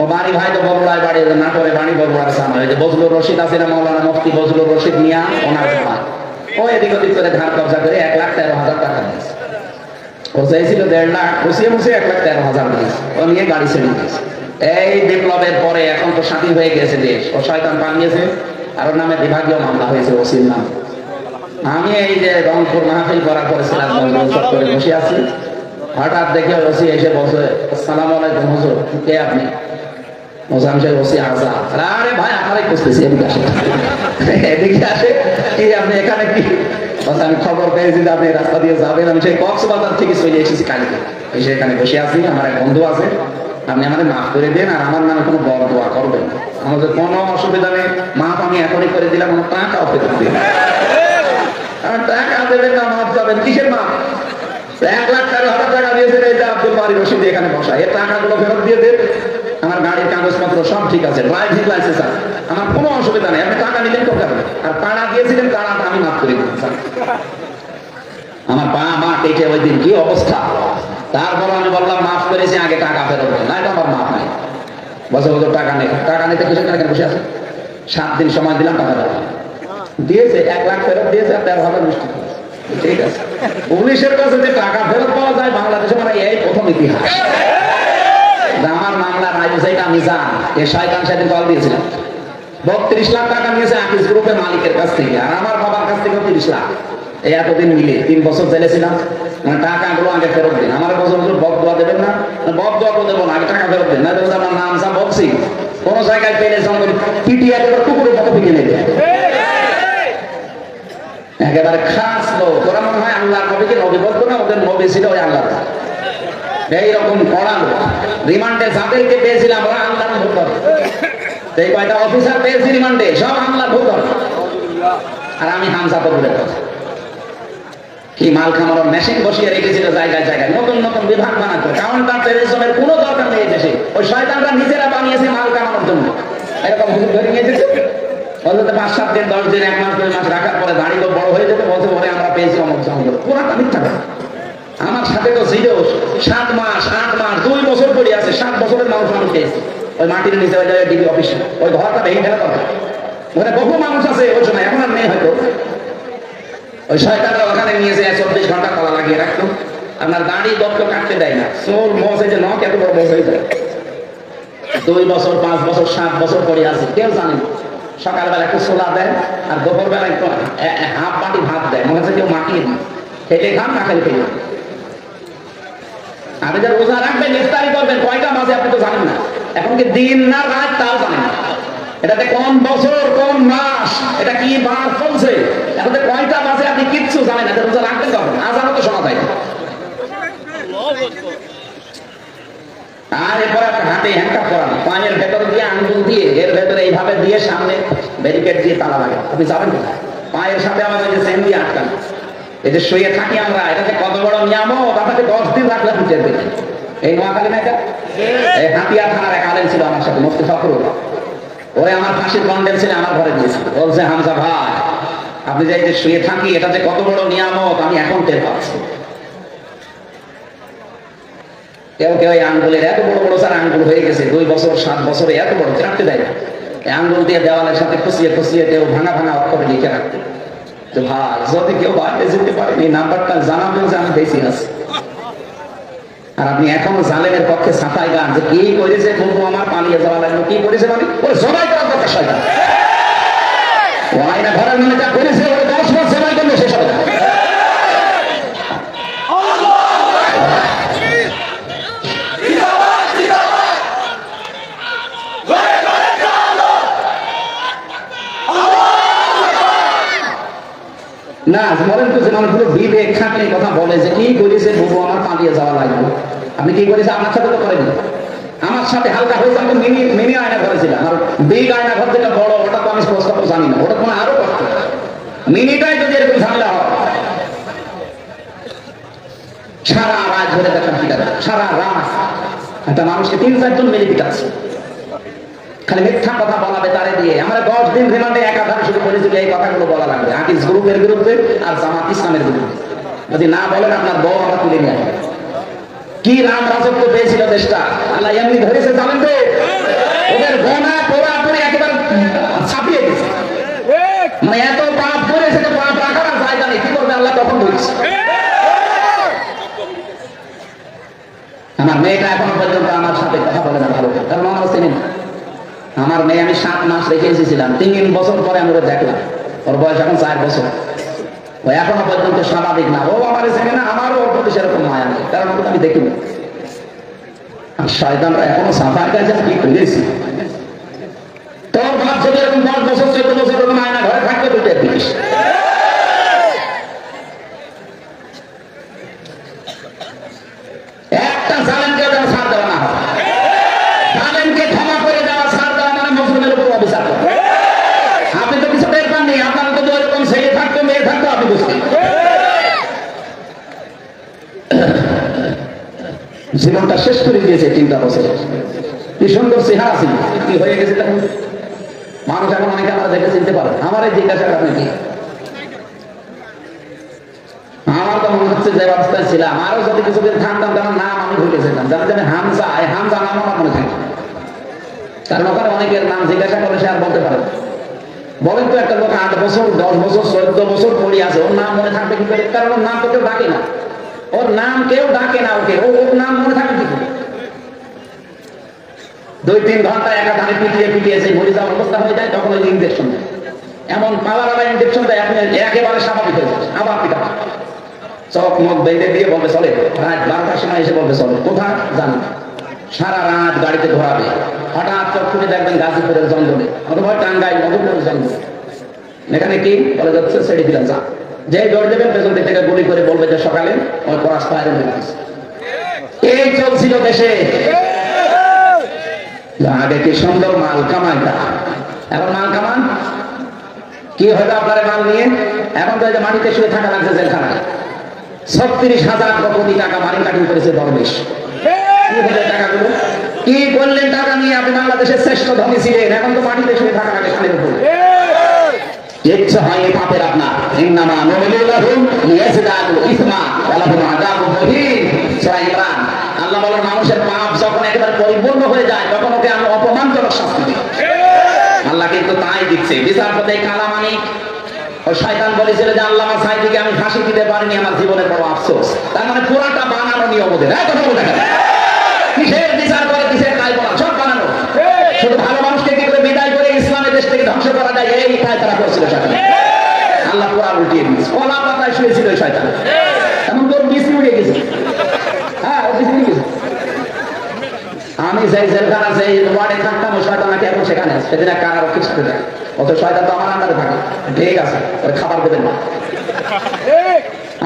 ও বাড়ি ভাই তো বগুড়ায় বাড়ি, নাটোরে বাড়ি, বগুড়ার সামনে ওই যে বজলুর রশিদ আছে না, মাওলানা মুফতি বজলুর রশিদ মিয়া, ওনার সময় ও এদিক ওদিক করে ধার কবজা করে 1,13,000 টাকা দিয়েছে। ও চাইছিল 1.5 লাখ, বসিয়ে 1,13,000 দিয়েছে। ও নিয়ে গাড়ি ছেড়ে দিয়েছে। এই বিপ্লবের পরে এখন তো স্বাধীন হয়ে গেছে দেশ, ও শয়তান পালিয়েছে, আর ওর নামে বিভাগীয় মামলা হয়েছে ওসির নাম। আমি এই যে রংপুর মাহফিল করার পরে সিরাজগঞ্জ চত্বরে বসে আছি, হঠাৎ দেখে ওসি এসে বসে, আসসালামু আলাইকুম হুজুর, কে আপনি? মোজাম সাহেব ওসি আজাদ, আরে ভাই আপনারাই খুঁজতেছি, এদিকে আসে এদিকে আসে কি আপনি এখানে কি? আমি খবর পেয়েছি যে আপনি রাস্তা দিয়ে যাবেন। আমি সেই কক্সবাজার থেকে চলে এসেছি কালকে, এসে এখানে বসে আছি। আমার এক বন্ধু আছে, আপনি আমাদের মাফ করে দেন, আর আমার নামে কোনো বড় দোয়া করবেন, আমাদের কোনো অসুবিধা নেই। মাফ আমি এখনই করে দিলাম, আমার টাকাও ফেরত দিন। আমার টাকা দেবেন না, মাফ যাবেন, কিসের মাফ? 1,13,000 টাকা দিয়েছেন এই যে আব্দুল বারী রশিদ এখানে বসা, এই টাকাগুলো ফেরত দিয়ে দেন। আমার গাড়ির কাগজপত্র সব ঠিক আছে, ড্রাইভিং লাইসেন্স আছে, আমার কোনো অসুবিধা নেই। আপনি টাকা নিলেন কোথায়? আর পাড়া দিয়েছিলেন, টাকাটা আমি মাফ করে দিচ্ছি। আমার পা মা কেটে ওই দিন কি অবস্থা, তারপর আমি বললাম মাফ করেছি, আগে টাকা ফেরত দেন, নাই তো আমার মাফ নাই। বছর বছর টাকা নেই, টাকা নিতে কিসের টাকা বসে আছে? 7 দিন সময় দিলাম, টাকা দিয়েছে, 1 লাখ ফেরত দিয়েছে, আর 13,000 মিষ্টি। ঠিক আছে, পুলিশের কাছে যে টাকা ফেরত পাওয়া যায় বাংলাদেশে মানে এই প্রথম ইতিহাস। আমার মামলার আইনসাইটা মিজান এ শয়তান সেদিন কল দিয়েছিলাম, 32 লাখ টাকা নিয়েছে আকিস গ্রুপের মালিকের কাছ থেকে, আর আমার বাবার কাছ থেকে 30 লাখ। এই এতদিন মিলে 3 বছর জেলে ছিলাম। মানে টাকাগুলো আগে ফেরত দিন, আমার বছর বছর বক দোয়া দেবেন না, বক দোয়া তো দেবো না, আগে টাকা ফেরত দিন। না দেখুন আমার নাম যা বকছি, কোন জায়গায় পেলে সঙ্গে পিটিয়ে একেবারে কুকুরের মতো পিটিয়ে নেবে, একেবারে খাস লোক। ওরা মনে হয় আল্লাহর নবীকে নবী বলতো না, ওদের নবী ছিল ওই আল্লাহ। এইরকম পড়ানো রিমান্ডে যাদেরকে পেয়েছিলাম ওরা আল্লাহর ভোট করে, এই কয়টা অফিসার পেয়েছি রিমান্ডে সব আল্লাহর ভোট করে। আর আমি হামজা কবুলের কথা কি মাল খামানোর মেশিন বসিয়ে রেখেছিল জায়গায় জায়গায়, নতুন নতুন বিভাগ বানাতো। কাউন্টার টেররিজমের কোনো দরকার নেই দেশে, ওই শয়তানরা নিজেরা বানিয়েছে মাল কামানোর জন্য। এরকম হুজুর ধরে নিয়ে যেত, বলতে 5-7 দিন 10 দিন 1 মাস 2 মাস রাখার পরে দাঁড়িয়ে বড় হয়ে যেত, বলতে পরে আমরা পেয়েছি অমুক জঙ্গল। পুরাটা মিথ্যা কথা। আমার সাথে তো ছিল 7 মাস 8 মাস 2 বছর পড়ে আছে, 7 বছরের মানুষ আমি পেয়েছি ওই মাটির নিচে ওই জায়গায় ডিবি অফিসে, ওই ঘরটা ভেঙে ফেলা কথা। ওখানে বহু মানুষ আছে ওই সময়, এখন আর নেই হয়তো। ওই শয়তানরা ওখানে নিয়ে যায় 24 ঘন্টা তালা লাগিয়ে রাখতো, আপনার দাঁড়ি দত্ত কাটতে দেয় না। সোল মস এই যে নখ এত বড় মস হয়ে যায়। 2 বছর 5 বছর 7 বছর পরে আছে, কেউ জানে না। সকালবেলা একটু সোলা দেয়, আর দুপুরবেলা একটু হাফ বাটি ভাত দেয়, মনে হচ্ছে কেউ মাটিয়ে দিই, খেলে খান না খেলে খেলে। আপনি যে রোজা রাখবেন, ইফতারি করবেন, কয়টা মাঝে আপনি তো জানেন না। এখন কি দিন না রাত তাও জানেন না। এটাতে কোন বছর কোন মাস এটা কি বার চলছে, এটাতে কয়টা মাঝে আপনি কিচ্ছু জানেন না। রোজা রাখবেন কখন? আজানও তো শোনা যায়। আর এরপর একটা হাতে হ্যান্ডকাপ করানো, পায়ের ভেতরে দিয়ে আঙ্গুল দিয়ে এর ভেতরে এইভাবে দিয়ে সামনে ব্যারিকেড দিয়ে তালা লাগে। আপনি যাবেন কোথায়? পায়ের সাথে আমাদের যে চেন দিয়ে আটকানো, এই যে শুয়ে থাকি আমরা, এটাতে কত বড় নিয়ামত। আপনাকে 10 দিন রাখলে বুঝে দেবেন। এই নোয়াখালী না, এটা এই হাতিয়া থানার এক আলেম ছিল আমার সাথে, মুফতি ফখরুল। ওরে আমার ফাঁসির কন্ডেম ছিল, আমার ঘরে দিয়েছিল। বলছে হামজা ভাই, আপনি যে এই যে শুয়ে থাকি, এটা যে কত বড় নিয়ামত আমি এখন টের পাচ্ছি। কেউ কেউ এই আঙ্গুলের এত বড় বড় স্যার আঙ্গুল হয়ে গেছে, 2 বছর 7 বছরে এত বড় রাখতে দেয় না। এই আঙ্গুল দিয়ে দেওয়ালের সাথে খুশিয়ে খুশিয়ে কেউ ভাঙা ভাঙা অক্ষরে লিখে রাখতে। তো ভাই যদি কেউ বাইরে যেতে পারেন, এই নাম্বারটা জানাবেন যে আমি বেশি আছি। আর আপনি এখনো জালেমের পক্ষে ছাপাই গান যে কি করেছে, বন্ধু আমার পালিয়ে যাওয়া লাগলো, কি করেছে মানে ওই জবাই করার কথা শয়তান। ও আয়না ঘরের মানে যা করেছে, ওই 10 মাস জবাই করলে শেষ হবে না। না মরেন তো, মানুষ পুরো বিবেক খাটলে কথা বলে যে কি করেছে, বন্ধু আমার পালিয়ে যাওয়া লাগলো। আপনি কি করেছে? আপনার সাথে তো করেনি, আমার সাথে হালকা হয়েছে। আমি মিনি আয়না ঘরেছিলাম, আর বিগ আয়না ঘর যেটা বড়, ওটা তো আমি স্পষ্ট জানি না, ওটা কোনো আরো কষ্ট। মিনিটাই যদি এরকম ঝামেলা হয়, সারা রাত ধরে দেখা পিটা, সারা রাত একটা মানুষকে 3-4 জন মিলে পিটাচ্ছে, খালি মিথ্যা কথা বলাবে তারে দিয়ে। আমরা 10 দিন রিমান্ডে একাধারে শুরু করেছি, এই কথাগুলো বলা লাগবে আকিস গ্রুপের বিরুদ্ধে আর জামাত ইসলামের বিরুদ্ধে। যদি না বলেন আপনার বউ আমরা তুলে নিয়ে আসবে। কি রাম রাজত্ব পেয়েছিল দেশটা, আল্লাহ এমনি ধরেছে জানেন তো, ওদের গোনা পুরাপুরি একেবারে ছাপিয়ে দিয়েছে। মানে এত পাপ করেছে যে পাপ রাখার জায়গা নেই, কি করবে আল্লাহ তখন ধরেছে। আমার মেয়েটা এখনো পর্যন্ত আমার সাথে কথা বলে না ভালো, কারণ আমার চেনে না। আমার মেয়ে আমি 7 মাস রেখে এসেছিলাম, 3 বছর পরে আমি ওরা দেখলাম, ওর বয়স এখন 4 বছর। ও এখনো পর্যন্ত স্বাভাবিক না, ও আমার চেনে না, আমারও ওর প্রতি সেরকম মায়া নেই, কারণ আমি দেখিনি। আর শয়তানরা এখনো সাফার কাছে কি করেছি তোর বাপ যদি এরকম 10 বছর 14 বছর এরকম আয়না ঘরে থাকবে তুই টের দিস। একটা জালেমকে যেন ছাড় দেওয়া না হয়। জালেমকে ক্ষমা করে দেওয়া, ছাড় দেওয়া মানে মুসলিমের উপর অবিচার করা। আপনি তো কিছু টের পাননি, আপনার তো এরকম ছেলে থাকতো মেয়ে থাকতো আপনি বুঝতেন। জীবনটা শেষ করে দিয়েছে 3টা বছর। কি সুন্দর চেহারা ছিল, কি হয়ে গেছে তখন। মানুষ এখন অনেকে আমরা দেখে চিনতে পারে। আমার এই জিজ্ঞাসা করেন কি, আমার তো মনে হচ্ছে যে অবস্থায় ছিলাম, আরো যদি কিছুদিন থাকতাম তখন নাম আমি ভুলে যেতাম। জানি জানি হামজা, এই হামজা নাম আমার মনে থাকে, কারণ ওখানে অনেকের নাম জিজ্ঞাসা করে সে আর বলতে পারে। বলেন তো একটা লোক 8 বছর 10 বছর 14 বছর পড়ে আছে, ওর নাম মনে থাকবে কি করে? কারণ ওর নাম তো কেউ ডাকে না, ওর নাম কেউ ডাকে না, ওকে ওর নাম মনে থাকবে কি করে? 2-3 ঘন্টা একাধারে পিটিয়ে পিটিয়ে যে মরে যাওয়ার অবস্থা হয়ে যায়, তখন ওই ইঞ্জেকশন দেয়, এমন পাওয়ার ইঞ্জেকশন দেয় আপনি একেবারে স্বাভাবিক হয়ে যাচ্ছে। আবার পিটা চোখ মুখ বেঁধে দিয়ে বলবে চলে, রাত 12টার সময় এসে বলবে চলে, কোথায় জানি না। সারা রাত গাড়িতে ঘোরাবে, হঠাৎ চোখ খুলে দেখবেন গাজীপুরের জঙ্গলে অথবা টাঙ্গাইল মধুপুরের জঙ্গলে, এখানে কি বলে যাচ্ছে ছেড়ে দিলাম যা। যে দৌড় দেবেন পেছন দিক থেকে গুলি করে বলবে যে সকালে ওই পরাস ফায়ার হয়ে গেছে। এই চলছিল দেশে। আগে কি সুন্দর মাল কামাইটা, এখন মাল কামান কি হয়তো আপনার মাল নিয়ে এখন তো মাটিতে শুয়ে থাকা লাগছে জেলখানায়। 36,000 কোটি টাকা মারি কাটিং করেছে দরবেশ। কি হলো টাকাগুলো? কি করলেন টাকা নিয়ে? আপনি বাংলাদেশের শ্রেষ্ঠ ধনী ছিলেন, এখন তো মাটিতে শুয়ে থাকা লাগে সালের উপর। ইচ্ছা হয় এই পাপের আপনার। ইন্নামা নুমিলুলাহুম লিয়াজদাদু ইসমা ওয়া লাহুম আযাবুন মুহিন। সূরা ইমরান। আল্লাহ বলেন মানুষের পাপ যখন একেবারে পরিপূর্ণ হয়ে যায় তখন ওকে আমি অপমানজনক শাস্তি দিই। আল্লাহ কিন্তু তাই দিচ্ছে। বিচারপতি কালামানিক ও শয়তান বলেছিল যে আল্লামা সাঈদীকে আমি ফাঁসি দিতে পারিনি, আমার জীবনের বড় আফসোস। তার মানে পুরাটা বানানো নিয়ম ওদের। কথা বলে দেখেন, কিসের বিচার করে কিসের ট্রাইব্যুনাল, সব বানানো। শুধু ভালো মানুষকে কি করে বিদায় করে ইসলামের দেশ থেকে ধ্বংস করা যায়, এই কাজ তারা করছিল শয়তান। আল্লাহ পুরা উল্টিয়ে দিয়েছে। কলা পাতায় শুয়েছিল শয়তান, এমন তোর বিছনি উঠে গেছে। হ্যাঁ, ও বিছনি গেছে। আমি যেই জেলখানা যেই ওয়ার্ডে থাকতাম ও শয়তান নাকি এখন সেখানে আছে। সেদিন এক কারারক্ষীর সাথে যায়, অত শয়তান তো আমার আন্ডারে থাকে। ঠিক আছে, ওর খাবার দেবেন না।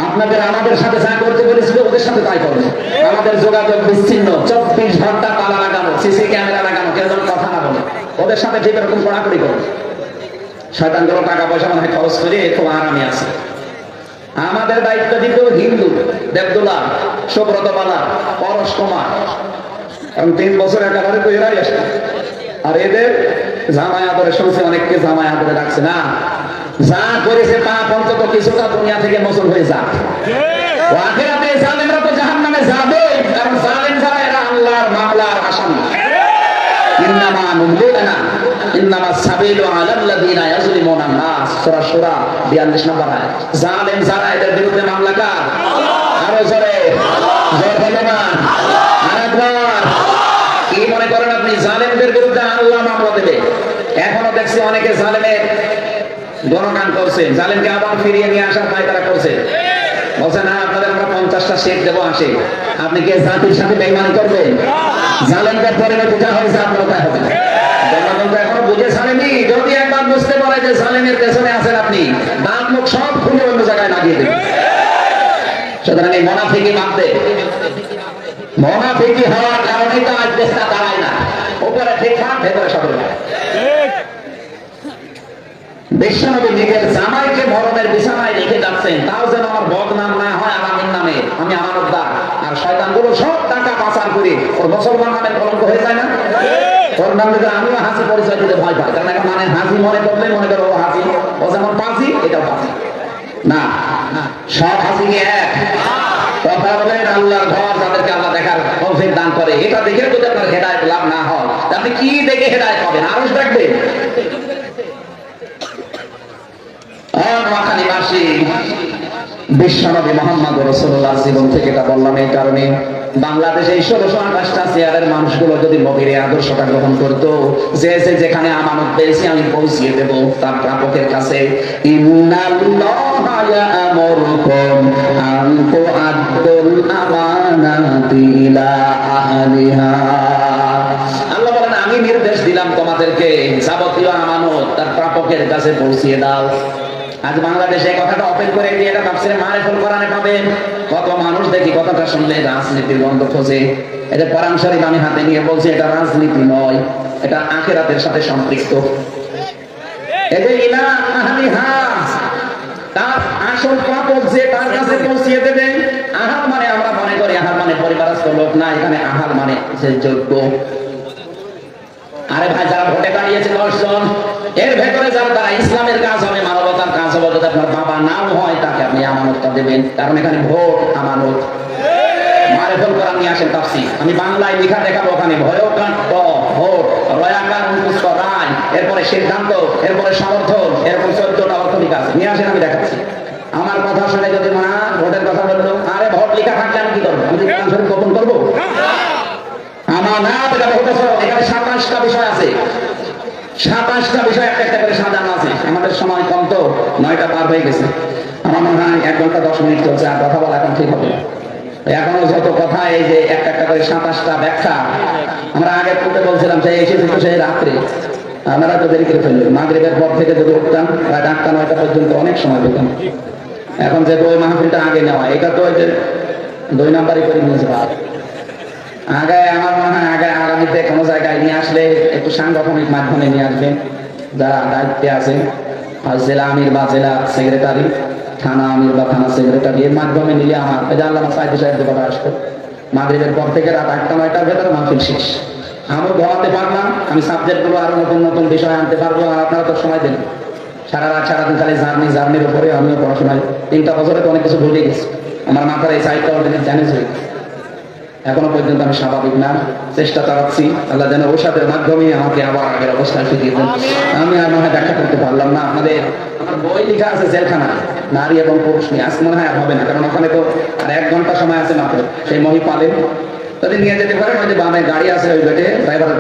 আপনাদের আমাদের সাথে যা করতে বলেছিল ওদের সাথে তাই করবে। আমাদের যোগাযোগ বিচ্ছিন্ন, 24 ঘন্টা তালা লাগানো, সিসি ক্যামেরা লাগানো, কেউ যেন কথা না বলে। ওদের সাথে ঠিক এরকম কড়াকড়ি করবে। শয়তানগুলো টাকা পয়সা মনে হয় খরচ করে খুব আরামে আছে। আমাদের দায়িত্ব দিত হিন্দু দেবদুল্লাহ, সুব্রত বালা, পরশ কুমার, এবং 3 বছর একেবারে তৈরি আসে। আর এদের জামাই আদরে শুনছে, অনেককে জামাই আদরে রাখছে না। যা করেছে পাপ অন্তত কিছুটা দুনিয়া থেকে মোচন হয়ে যাক। আখিরাতে জালেমরা তো জাহান্নামে যাবে, কারণ জালেম যারা এরা আল্লাহর মামলার আসামি। ইন্নামা নুমলিনা ইন্নামা সাবিলু আলাল্লাযিনা ইয়াজলিমুনা নাস। সূরা সূরা 42 নম্বর আয়াত। জালেম যারা এদের বিরুদ্ধে মামলা কার? আরো জোরে জোরে বলেন আরেকবার। কি মনে করেন আপনি জালেমদের বিরুদ্ধে আল্লাহ মামলা দেবে? এখনো দেখছি অনেকে জালেমের গণগান করছে, জালেমকে আবার ফিরিয়ে নিয়ে আসার পায় তারা করছে। বলছে না আপনাদের আমরা 50টা শেখ দেবো, আসে আপনি কি জাতির সাথে বেঈমানি করবেন? জালেমদের পরিণতি যা হয়েছে আপনার তাই হবে। জনগণ তো এখনো বুঝে ছাড়েনি। যদি একবার বুঝতে পারে যে জালেমের পেছনে আছেন আপনি, দাঁত মুখ সব খুলে অন্য জায়গায় লাগিয়ে দেবেন। সুতরাং এই মুনাফিকি বাদ দে। মুনাফিকি হওয়ার কারণেই তো আজ দেশটা দাঁড়ায় না। উপরে ঠিকঠাক, ভেতরে সরল। বিশ্বনবী নিজের জামাইকে মরণের বিছানায় রেখে যাচ্ছেন, তাও যেন আমার বদনাম না হয় আলামিন নামে। আমি আমানতদার। আর শয়তানগুলো সব টাকা পাচার করে ওর মুসলমান নামের কলঙ্ক হয়ে যায় না? ওর নাম দিতে আমিও হাসি পরিচয় দিতে ভয় পাই, কারণ এখন মানে হাসি মনে করলে মনে করো ও হাসি, ও যেমন পাঁচি এটাও পাঁচি না। সব হাসি কি এক? কথা বলেন আল্লাহর ঘর যাদেরকে আল্লাহ দেখার তৌফিক দান করে, এটা দেখে যদি আপনার হেদায়েত লাভ না হয়, আপনি কি দেখে হেদায়েত পাবেন? আরশ দেখবে? বিশ্বনবী মুহাম্মদ রাসূলুল্লাহ জীবন থেকে এটা বললাম এই কারণে, বাংলাদেশে এই 1628টা চেয়ারের মানুষগুলো যদি নবীর আদর্শটা গ্রহণ করতো, যে যেখানে আমানত পেয়েছি আমি পৌঁছিয়ে দেব তার প্রাপকের কাছে। ইন্নাল্লাহা ইয়া'মুরুকুম আন তু'আদ্দুল আমানাতি ইলা আহলিহা। আল্লাহ বলেন আমি নির্দেশ দিলাম তোমাদের আমাদেরকে যাবতীয় আমানত তার প্রাপকের কাছে পৌঁছিয়ে দাও। আজ বাংলাদেশে এই কথাটা ওপেন করে দিয়ে এটা তাফসিরে মারিফুল কোরআনে পাবেন। কত মানুষ দেখি কথাটা শুনলে রাজনীতির গন্ধ খোঁজে। এটা কোরআন শরীফ আমি হাতে নিয়ে বলছি, এটা রাজনীতি নয়, এটা আখিরাতের সাথে সম্পৃক্ত। এদের ইলা আহলিহা, তার আসল প্রাপক যে তার কাছে পৌঁছিয়ে দেবে। আহাল মানে আমরা মনে করি আহাল মানে পরিবারস্থ লোক না, এখানে আহাল মানে যে যোগ্য। আরে ভাই, যারা ভোটে দাঁড়িয়েছে 10 জন, এর ভেতরে যারা তারা ইসলামের কাজ হবে, মানবতার কাজ হবে, যদি আপনার বাবা নাও হয় তাকে আপনি আমানতটা দেবেন, কারণ এখানে ভোট আমানত। মারিফুল কোরআন নিয়ে আসেন তাফসীর, আমি বাংলায় লেখা দেখাবো। ওখানে ভয়কার ভোট, রয়াকার মুস্ত রায়, এরপরে সিদ্ধান্ত, এরপরে সমর্থন, এরকম 14টা অর্থ লেখা আছে। নিয়ে আসেন, আমি দেখাচ্ছি। আমার কথা শুনে যদি মা ভোটের কথা বললো, আরে ভোট লেখা থাকলে আমি কি করবো? আমি কি কোরআন শরীফ গোপন করবো? আমানত, এটা ভোটের সরল। এখানে 27টা বিষয় আছে, 27টা বিষয় একটা একটা করে সাজানো আছে। আমাদের সময় কম তো, 9টা পার হয়ে গেছে। আমার মনে হয় 1 ঘন্টা 10 মিনিট চলছে, আর কথা বলা এখন ঠিক হবে না। এখনো যত কথা, এই যে একটা একটা করে 27টা ব্যাখ্যা আমরা আগে পড়তে বলছিলাম, সেই এসেছে তো সেই রাত্রে। আমরা তো দেরি করে ফেললাম। মাগরিবের পর থেকে যদি উঠতাম রাত 8টা 9টা পর্যন্ত অনেক সময় পেতাম। এখন যে ওই মাহফিলটা আগে নেওয়া, এটা তো ওই যে 2 নাম্বারই করে নিয়েছে। আগে আমার মনে হয় আগামীতে কোনো জায়গায় নিয়ে আসলে একটু সাংগঠনিক মাধ্যমে নিয়ে আসবেন, যারা দায়িত্বে আছে, জেলা আমির বা জেলা সেক্রেটারি, থানা আমির বা থানা সেক্রেটারি, এর মাধ্যমে নিলে আমার আল্লামা সাইদি সাহেবের কথা আসতো। মাগরিবের পর থেকে রাত 8টা 9টার ভেতরে মাহফিল শেষ। আমিও ঘুমাতে পারলাম, আমি সাবজেক্টগুলো আরো নতুন নতুন বিষয় আনতে পারবো, আর আপনারা তো সময় দেন। সারা রাত সারাদিন খালি জার্নির উপরে আমিও পড়াশোনায় 3টা বছরে তো অনেক কিছু ভুলে গেছি। আমার মাথার এই সাইডটা অলরেডি জানিস হয়ে গেছে। এখনো পর্যন্ত আমি স্বাভাবিক না, চেষ্টা চালাচ্ছি। আল্লাহ যেন ওষুধের মাধ্যমে আমাকে আবার আগের অবস্থায় ফিরিয়ে দেন। আমি আর মনে হয় ব্যাখ্যা করতে পারলাম না আপনাদের। আমার বই লেখা আছে জেলখানা, নারী এবং পুরুষ নিয়ে। আজকে মনে হয় আর হবে না, কারণ ওখানে তো আর 1 ঘন্টা সময় আছে মাত্র। সেই মহিপালে যদি নিয়ে যেতে পারেন, ওই যে বামে গাড়ি আছে, ওই গেটে ড্রাইভার